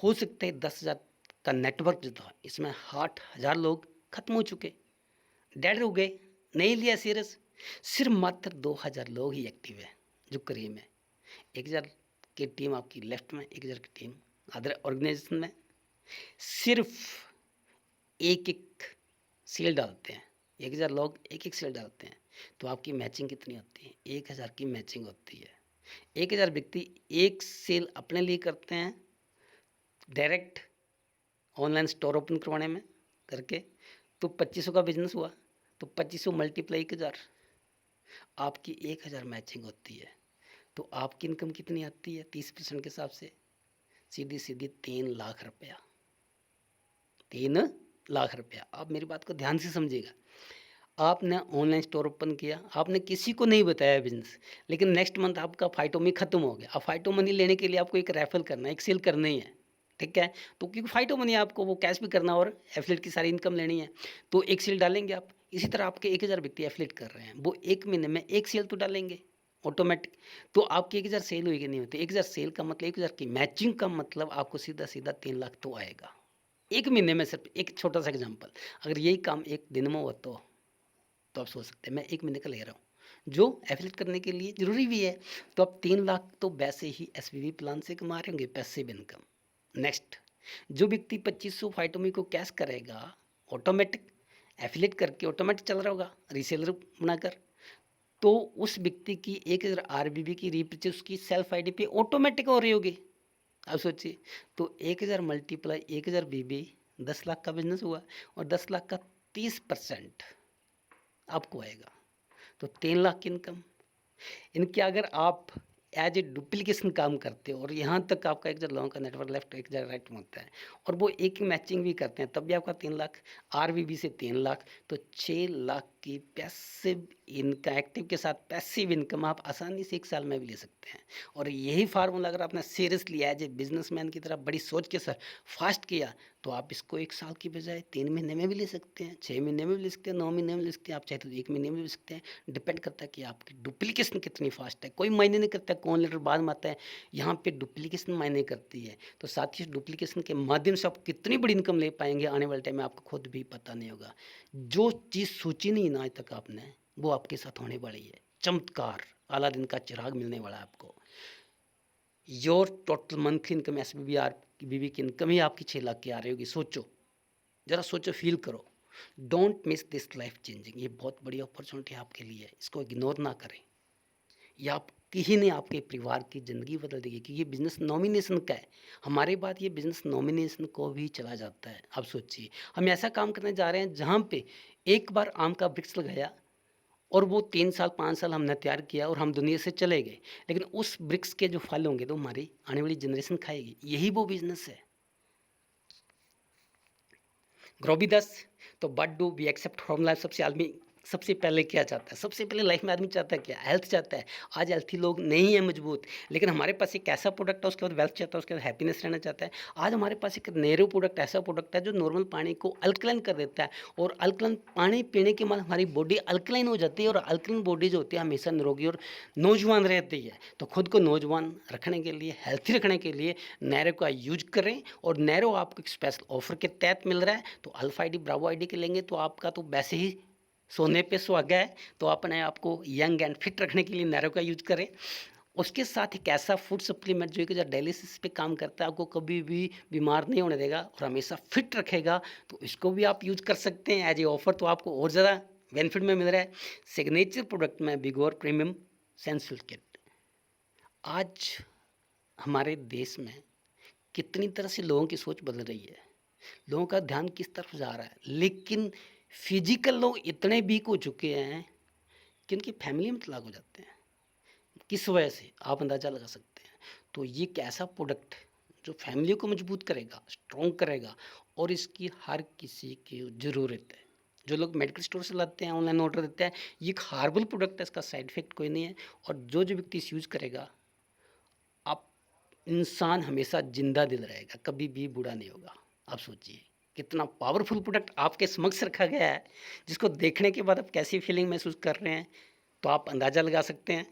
हो सकता है 10,000 का नेटवर्क जो था, इसमें 8,000 लोग खत्म हो चुके, डेड हो गए, नहीं लिया सीरियस। सिर्फ मात्र 2,000 लोग ही एक्टिव है जो करिए में। 1,000 की टीम आपकी लेफ्ट में, 1,000 की टीम अदर ऑर्गेनाइजेशन में। सिर्फ एक एक सेल डालते हैं, 1,000 लोग एक एक सेल डालते हैं तो आपकी मैचिंग कितनी होती है? 1,000 की मैचिंग होती है। 1,000 व्यक्ति एक सेल अपने लिए करते हैं डायरेक्ट ऑनलाइन स्टोर ओपन करवाने में करके, तो 2500 का बिजनेस हुआ। तो 2500 मल्टीप्लाई 1,000, आपकी 1,000 मैचिंग होती है। तो आपकी इनकम कितनी आती है 30% के हिसाब से? सीधी सीधी 3 लाख रुपया। 3 लाख रुपया। आप मेरी बात को ध्यान से समझिएगा। आपने ऑनलाइन स्टोर ओपन किया, आपने किसी को नहीं बताया बिजनेस, लेकिन नेक्स्ट मंथ आपका फाइटो मनी खत्म हो गया। अब फाइटो मनी लेने के लिए आपको एक रेफरल करना है, एक सेल करना ही है, ठीक है। तो क्योंकि फाइटो मनी आपको वो कैश भी करना और एफिलिएट की सारी इनकम लेनी है, तो एक सेल डालेंगे आप। इसी तरह आपके 1,000 व्यक्ति एफिलिएट कर रहे हैं, वो 1 महीने में एक सेल तो डालेंगे ऑटोमेटिक। तो आपकी 1,000 सेल हुई कि नहीं होती? 1,000 सेल का मतलब 1,000 की मैचिंग का मतलब आपको सीधा सीधा 3 लाख तो आएगा 1 महीने में। सिर्फ एक छोटा सा एग्जाम्पल, अगर यही काम एक दिन में हुआ तो आप सोच सकते हैं मैं 1 महीने का ले रहा हूँ, जो एफिलिएट करने के लिए ज़रूरी भी है। तो आप 3 लाख तो वैसे ही एसवीबी प्लान से कमा रहे होंगे, पैसिव इनकम। नेक्स्ट, जो व्यक्ति 2500 फाइटोमी को कैश करेगा ऑटोमेटिक एफिलिएट करके, ऑटोमेटिक चल रहा होगा रीसेलर बनाकर, तो उस व्यक्ति की 1,000 आरबीबी की रीपर्चेज उसकी सेल्फ आईडी पे ऑटोमेटिक हो रही होगी। आप सोचिए, तो 1,000 मल्टीप्लाई 1,000 बीबी 10 लाख का बिजनेस हुआ, और 10 लाख का 30% आपको आएगा, तो 3 लाख की इनकम। इनके अगर आप एज ए डुप्लीकेशन काम करते हो और यहाँ तक आपका 1,000 लोगों का नेटवर्क लेफ्ट 1,000 राइट में होता है, और वो एक ही मैचिंग भी करते हैं, तब भी आपका 3 लाख, आरबीबी से 3 लाख, तो 6 लाख की पैसिव इनकम, एक्टिव के साथ पैसिव इनकम आप आसानी से 1 साल में भी ले सकते हैं। और यही फार्मूला अगर आपने सीरियसली एज ए बिजनेसमैन की तरह बड़ी सोच के साथ फास्ट किया, तो आप इसको 1 साल की बजाय 3 महीने में भी ले सकते हैं, 6 महीने में भी ले सकते हैं, 9 महीने में ले सकते हैं, आप चाहे तो 1 महीने में भी ले सकते हैं। डिपेंड करता है कि आपकी डुप्लीकेशन कितनी फास्ट है। कोई मायने नहीं करता कौन लीडर बाद में आता है, यहाँ पे डुप्लीकेशन मायने करती है। तो साथ ही डुप्लीकेशन के माध्यम से आप कितनी बड़ी इनकम ले पाएंगे आने वाले टाइम में आपको खुद भी पता नहीं होगा। जो चीज़ सोची नहीं ना आज तक आपने, वो आपके साथ होने वाली है। चमत्कार, अलादीन का चिराग मिलने वाला है आपको। Your total monthly income S BB की इनकम ही आपकी 6 लाख की आ रही होगी। सोचो, ज़रा सोचो, फील करो। Don't miss this life changing, ये बहुत बड़ी अपॉर्चुनिटी आपके लिए है, इसको इग्नोर ना करें। ये आपकी ही नहीं, आपके परिवार की ज़िंदगी बदल देगी, क्योंकि ये बिज़नेस नॉमिनेशन का है। हमारे बाद ये बिज़नेस नॉमिनेशन को भी चला जाता है। अब सोचिए, हम ऐसा काम करने जा रहे हैं जहाँ पे एक बार आम का वृक्ष लगाया और वो 3 साल 5 साल हमने तैयार किया और हम दुनिया से चले गए, लेकिन उस वृक्ष के जो फल होंगे तो हमारी आने वाली जनरेशन खाएगी। यही वो बिज़नेस है। Grow with us. तो what do we except from life? सबसे पहले क्या चाहता है? सबसे पहले लाइफ में आदमी चाहता है क्या? हेल्थ चाहता है। आज हेल्थी लोग नहीं है मजबूत, लेकिन हमारे पास एक ऐसा प्रोडक्ट है, उसके बाद वेल्थ चाहता है, उसके बाद हैप्पीनेस रहना चाहता है। आज हमारे पास एक नैरो प्रोडक्ट, ऐसा प्रोडक्ट है जो नॉर्मल पानी को अल्कलाइन कर देता है, और अल्कलाइन पानी पीने के बाद हमारी बॉडी अल्कलाइन हो जाती है, और अल्कलाइन बॉडी जो होती है हमेशा निरोगी और नौजवान रहती है। तो खुद को नौजवान रखने के लिए, हेल्थी रखने के लिए नैरो का यूज करें। और नैरो आपको एक स्पेशल ऑफर के तहत मिल रहा है, तो अल्फा आईडी ब्रावो आईडी के लेंगे तो आपका तो वैसे ही सोने पे सुहागा है। तो अपने आप को यंग एंड फिट रखने के लिए नैरो का यूज करें। उसके साथ एक ऐसा फूड सप्लीमेंट जो कि डायलिसिस पे काम करता है, आपको कभी भी बीमार नहीं होने देगा और हमेशा फिट रखेगा, तो इसको भी आप यूज कर सकते हैं एज ए ऑफर। तो आपको और ज़्यादा बेनिफिट में मिल रहा है। सिग्नेचर प्रोडक्ट में बिगोर प्रीमियम सेंसुअल किट। आज हमारे देश में कितनी तरह से लोगों की सोच बदल रही है, लोगों का ध्यान किस तरफ जा रहा है, लेकिन फिजिकल लोग इतने वीक हो चुके हैं कि उनकी फैमिली में तलाक हो जाते हैं। किस वजह से आप अंदाज़ा लगा सकते हैं। तो ये एक ऐसा प्रोडक्ट जो फैमिली को मजबूत करेगा, स्ट्रॉन्ग करेगा, और इसकी हर किसी की ज़रूरत है। जो लोग मेडिकल स्टोर से लाते हैं, ऑनलाइन ऑर्डर देते हैं, ये एक हार्बल प्रोडक्ट है, इसका साइड इफेक्ट कोई नहीं है। और जो जो व्यक्ति इस यूज़ करेगा, आप इंसान हमेशा जिंदा दिल रहेगा, कभी भी बूढ़ा नहीं होगा। आप सोचिए कितना पावरफुल प्रोडक्ट आपके समक्ष रखा गया है, जिसको देखने के बाद आप कैसी फीलिंग महसूस कर रहे हैं, तो आप अंदाज़ा लगा सकते हैं।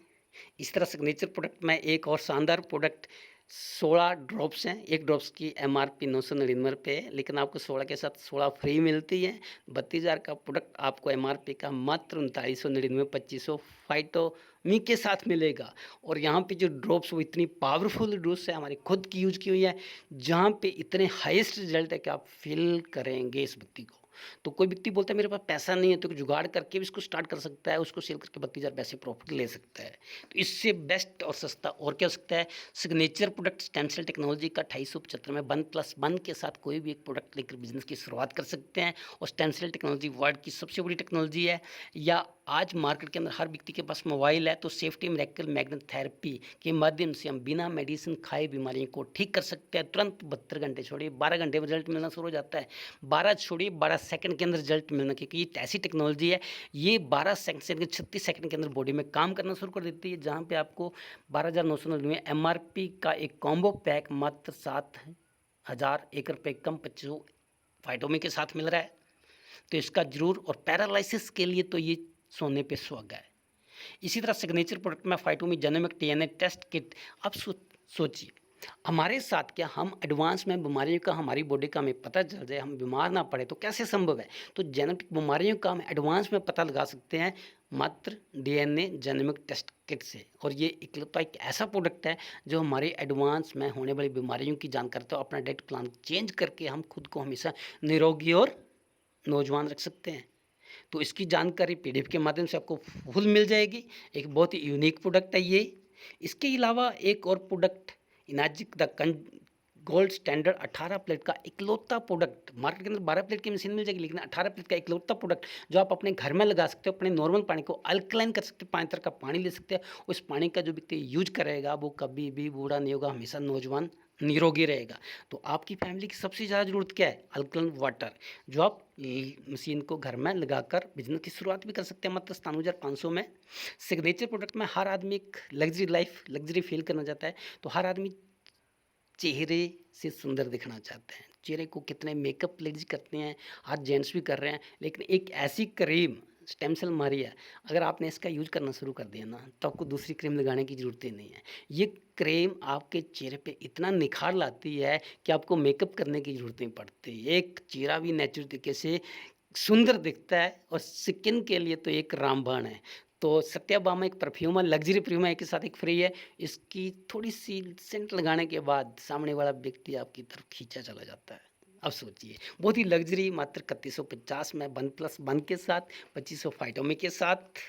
इस तरह सिग्नेचर प्रोडक्ट में एक और शानदार प्रोडक्ट 16 ड्रॉप्स हैं। एक ड्रॉप्स की एमआरपी 999 है, लेकिन आपको 16 के साथ 16 फ्री मिलती है। 32,000 का प्रोडक्ट आपको एमआरपी का मात्र 3999 2500 फाइटोमी के साथ मिलेगा। और यहाँ पे जो ड्रॉप्स, वो इतनी पावरफुल ड्रॉप्स है, हमारी खुद की यूज की हुई है, जहाँ पे इतने हाईएस्ट रिजल्ट है कि आप फील करेंगे इस व्यक्ति को। तो कोई व्यक्ति बोलता है मेरे पास पैसा नहीं है, तो जुगाड़ करके भी इसको स्टार्ट कर सकता है, उसको सेल करके 32,000 पैसे प्रॉफिट ले सकता है। तो इससे बेस्ट और सस्ता और क्या हो सकता है? Signature product stem cell technology का 2875 में 1+1 के साथ कोई भी एक प्रोडक्ट लेकर बिजनेस की शुरुआत कर सकते हैं। और स्टेम सेल टेक्नोलॉजी वर्ल्ड की सबसे बड़ी टेक्नोलॉजी है। या आज मार्केट के अंदर हर व्यक्ति के पास मोबाइल है, तो सेफ्टी मिरेकल मैग्नेट थेरेपी के माध्यम से हम बिना मेडिसिन खाए बीमारियों को ठीक कर सकते हैं। तुरंत 72 घंटे छोड़िए 12 घंटे में रिजल्ट मिलना शुरू हो जाता है। 12 छोड़िए 12 सेकंड के अंदर रिजल्ट मिलना, क्योंकि ये ऐसी टेक्नोलॉजी है, ये 12 सेकंड से 36 सेकंड के अंदर बॉडी में काम करना शुरू कर देती है। जहाँ पे आपको 12,999 एमआरपी का एक कॉम्बो पैक मात्र 7,000 रुपये कम 2500 फाइटोमी के साथ मिल रहा है। तो इसका जरूर, और पैरालिसिस के लिए तो ये सोने पे सुहागा है। इसी तरह सिग्नेचर प्रोडक्ट में फाइटोमी जेनोमिक डीएनए टेस्ट किट। अब सोचिए हमारे साथ क्या हम एडवांस में बीमारियों का हमारी बॉडी का हमें पता चल जाए, हम बीमार ना पड़े, तो कैसे संभव है? तो जेनेटिक बीमारियों का हम एडवांस में पता लगा सकते हैं मात्र डीएनए जेनोमिक टेस्ट किट से। और ये इकलौता एक ऐसा प्रोडक्ट है जो हमारे एडवांस में होने वाली बीमारियों की जानकारी, तो अपना डाइट प्लान चेंज करके हम खुद को हमेशा निरोगी और नौजवान रख सकते हैं। तो इसकी जानकारी पीडीएफ के माध्यम से आपको फुल मिल जाएगी। एक बहुत ही यूनिक प्रोडक्ट है ये। इसके अलावा एक और product इनाजिक the gold standard 18 plate का इकलौता प्रोडक्ट। मार्केट के अंदर 12 प्लेट की मशीन मिल जाएगी, लेकिन 18 प्लेट का इकलौता प्रोडक्ट जो आप अपने घर में लगा सकते हो। अपने नॉर्मल पानी को अल्कलाइन कर सकते हो, 5 तरह का पानी ले सकते हैं। उस पानी का जो व्यक्ति यूज करेगा वो कभी भी बूढ़ा नहीं होगा, हमेशा नौजवान निरोगी रहेगा। तो आपकी फैमिली की सबसे ज़्यादा ज़रूरत क्या है? अल्कलाइन वाटर, जो आप मशीन को घर में लगाकर बिजनेस की शुरुआत भी कर सकते हैं मात्र 97,500 में। सिग्नेचर प्रोडक्ट में हर आदमी एक लग्जरी लाइफ, लग्जरी फील करना चाहता है। तो हर आदमी चेहरे से सुंदर दिखना चाहते हैं। चेहरे को कितने मेकअप लेडीज करते हैं, आज जेंट्स भी कर रहे हैं, लेकिन एक ऐसी क्रीम स्टेम सेल मारी है, अगर आपने इसका यूज करना शुरू कर दिया ना, तो आपको दूसरी क्रीम लगाने की ज़रूरत ही नहीं है। ये क्रीम आपके चेहरे पे इतना निखार लाती है कि आपको मेकअप करने की ज़रूरत नहीं पड़ती। एक चेहरा भी नेचुरल तरीके से सुंदर दिखता है। और स्किन के लिए तो एक रामबाण है। तो सत्याभामा एक परफ्यूम है, लग्जरी परफ्यूम है, एक के साथ एक फ्री है। इसकी थोड़ी सी सेंट लगाने के बाद सामने वाला व्यक्ति आपकी तरफ खींचा चला जाता है। अब सोचिए, बहुत ही लग्जरी मात्र 3150 में 1+1 के साथ 2500 फाइटोमी के साथ।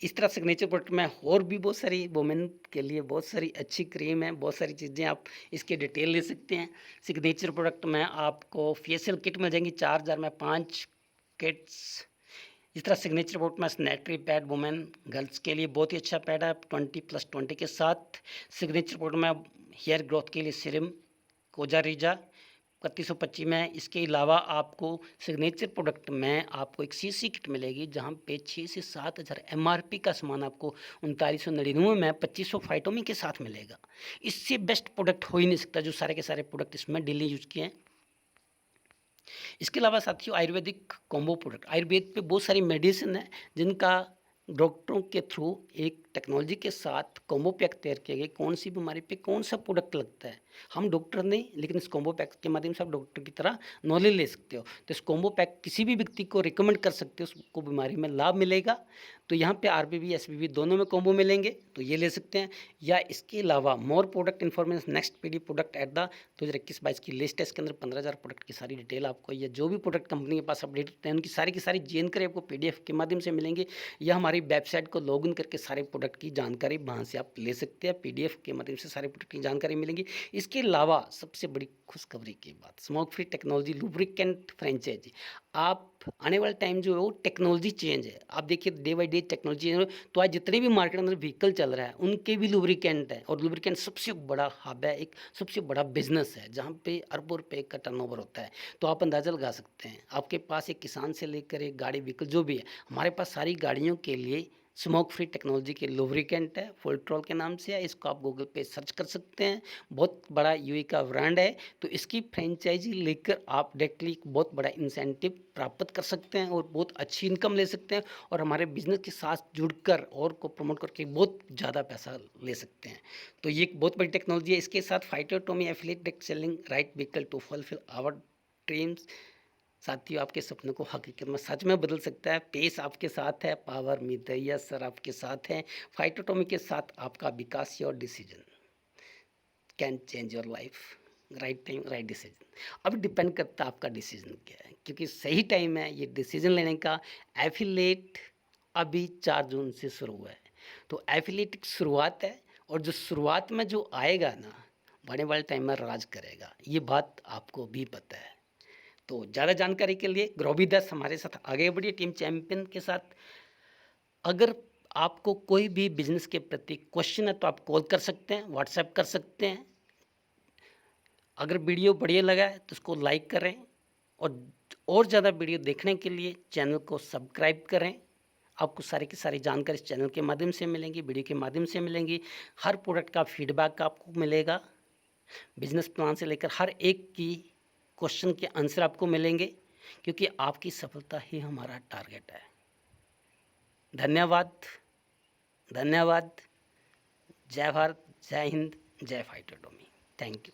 इस तरह सिग्नेचर प्रोडक्ट में और भी बहुत सारी वुमेन के लिए बहुत सारी अच्छी क्रीम है, बहुत सारी चीज़ें आप इसके डिटेल ले सकते हैं। सिग्नेचर प्रोडक्ट में आपको फेशियल किट मिल जाएंगी 4000 में 5 किट्स। इस तरह सिग्नेचर प्रोडक्ट में सैनिटरी पैड वुमेन गर्ल्स के लिए बहुत ही अच्छा पैड है 20+20 के साथ। सिग्नेचर प्रोडक्ट में हेयर ग्रोथ के लिए सीरम कोजा रीजा 3125 में। इसके अलावा आपको सिग्नेचर प्रोडक्ट में आपको एक सीसी किट मिलेगी जहां पे 6 से 7 हज़ार MRP का सामान आपको 3999 में 2500 फाइटोमी के साथ मिलेगा। इससे बेस्ट प्रोडक्ट हो ही नहीं सकता जो सारे के सारे प्रोडक्ट इसमें डेली यूज किए हैं। इसके अलावा साथियों आयुर्वेदिक कॉम्बो प्रोडक्ट, आयुर्वेद पे बहुत सारी मेडिसिन है जिनका डॉक्टरों के थ्रू एक टेक्नोलॉजी के साथ कॉम्बो पैक तैयार किया गया, कौन सी बीमारी पे कौन सा प्रोडक्ट लगता है। हम डॉक्टर नहीं, लेकिन इस कॉम्बो पैक के माध्यम से आप डॉक्टर की तरह नॉलेज ले सकते हो। तो इस कॉम्बो पैक किसी भी व्यक्ति को रिकमेंड कर सकते हो, उसको बीमारी में लाभ मिलेगा। तो यहाँ पे RBB SBB दोनों में कॉम्बो मिलेंगे, तो ये ले सकते हैं। या इसके अलावा more product information next PD product at the 2021-22 की लिस्ट है। इसके अंदर 15,000 प्रोडक्ट की सारी डिटेल आपको, या जो भी प्रोडक्ट कंपनी के पास अपडेट होते हैं उनकी सारी की सारी जानकारी आपको PDF के माध्यम से मिलेंगी, या हमारी वेबसाइट को लॉगिन करके सारे प्रोडक्ट की जानकारी वहाँ से आप ले सकते हैं। PDF के माध्यम से सारे प्रोडक्ट की जानकारी मिलेंगी। इसके अलावा सबसे बड़ी खुशखबरी की बात, smoke free technology lubricant franchisee. आप आने वाला टाइम जो है वो टेक्नोलॉजी चेंज है। आप देखिए day by day technology change, तो आज जितने भी मार्केट में व्हीकल चल रहा है उनके भी लुब्रिकेंट है, और लुब्रिकेंट सबसे बड़ा हब है, एक सबसे बड़ा बिजनेस है जहाँ पे अरबों रुपए का टर्नओवर होता है। तो आप अंदाजा लगा सकते हैं, आपके पास एक किसान से लेकर एक गाड़ी व्हीकल जो भी है, हमारे पास सारी गाड़ियों के लिए स्मोक फ्री टेक्नोलॉजी के लुब्रिकेंट है, फुलट्रॉल के नाम से है। इसको आप गूगल पे सर्च कर सकते हैं। बहुत बड़ा यूए का ब्रांड है, तो इसकी फ्रेंचाइजी लेकर आप डायरेक्टली बहुत बड़ा इंसेंटिव प्राप्त कर सकते हैं और बहुत अच्छी इनकम ले सकते हैं, और हमारे बिजनेस के साथ जुड़कर और को प्रमोट करके बहुत ज़्यादा पैसा ले सकते हैं। तो ये एक बहुत बड़ी टेक्नोलॉजी है। इसके साथ Phytotomy affiliate selling right vehicle to fulfil our dreams. साथियों आपके सपनों को हकीकत में सच में बदल सकता है। पेस आपके साथ है, पावर मितैया सर आपके साथ है। फाइटोटोमी के साथ आपका विकास, your decision can change your life. Right time right decision. अब डिपेंड करता है आपका डिसीजन क्या है, क्योंकि सही टाइम है ये डिसीजन लेने का। एफिलेट अभी 4 जून से शुरू हुआ है, तो एफिलेट की शुरुआत है, और जो शुरुआत में जो आएगा ना, बड़े वाले टाइम में राज करेगा। ये बात आपको भी पता है। तो ज़्यादा जानकारी के लिए ग्रोविदास हमारे साथ आगे बढ़िए टीम चैंपियन के साथ। अगर आपको कोई भी बिजनेस के प्रति क्वेश्चन है तो आप कॉल कर सकते हैं, व्हाट्सएप कर सकते हैं। अगर वीडियो बढ़िया लगा है तो उसको लाइक करें, और ज़्यादा वीडियो देखने के लिए चैनल को सब्सक्राइब करें। आपको सारी की सारी जानकारी इस चैनल के माध्यम से मिलेंगी, वीडियो के माध्यम से मिलेंगी। हर प्रोडक्ट का फीडबैक आपको मिलेगा, बिजनेस प्लान से लेकर हर एक की क्वेश्चन के आंसर आपको मिलेंगे, क्योंकि आपकी सफलता ही हमारा टारगेट है। धन्यवाद, धन्यवाद। जय भारत, जय हिंद, जय फाइटोटोमी। Thank you.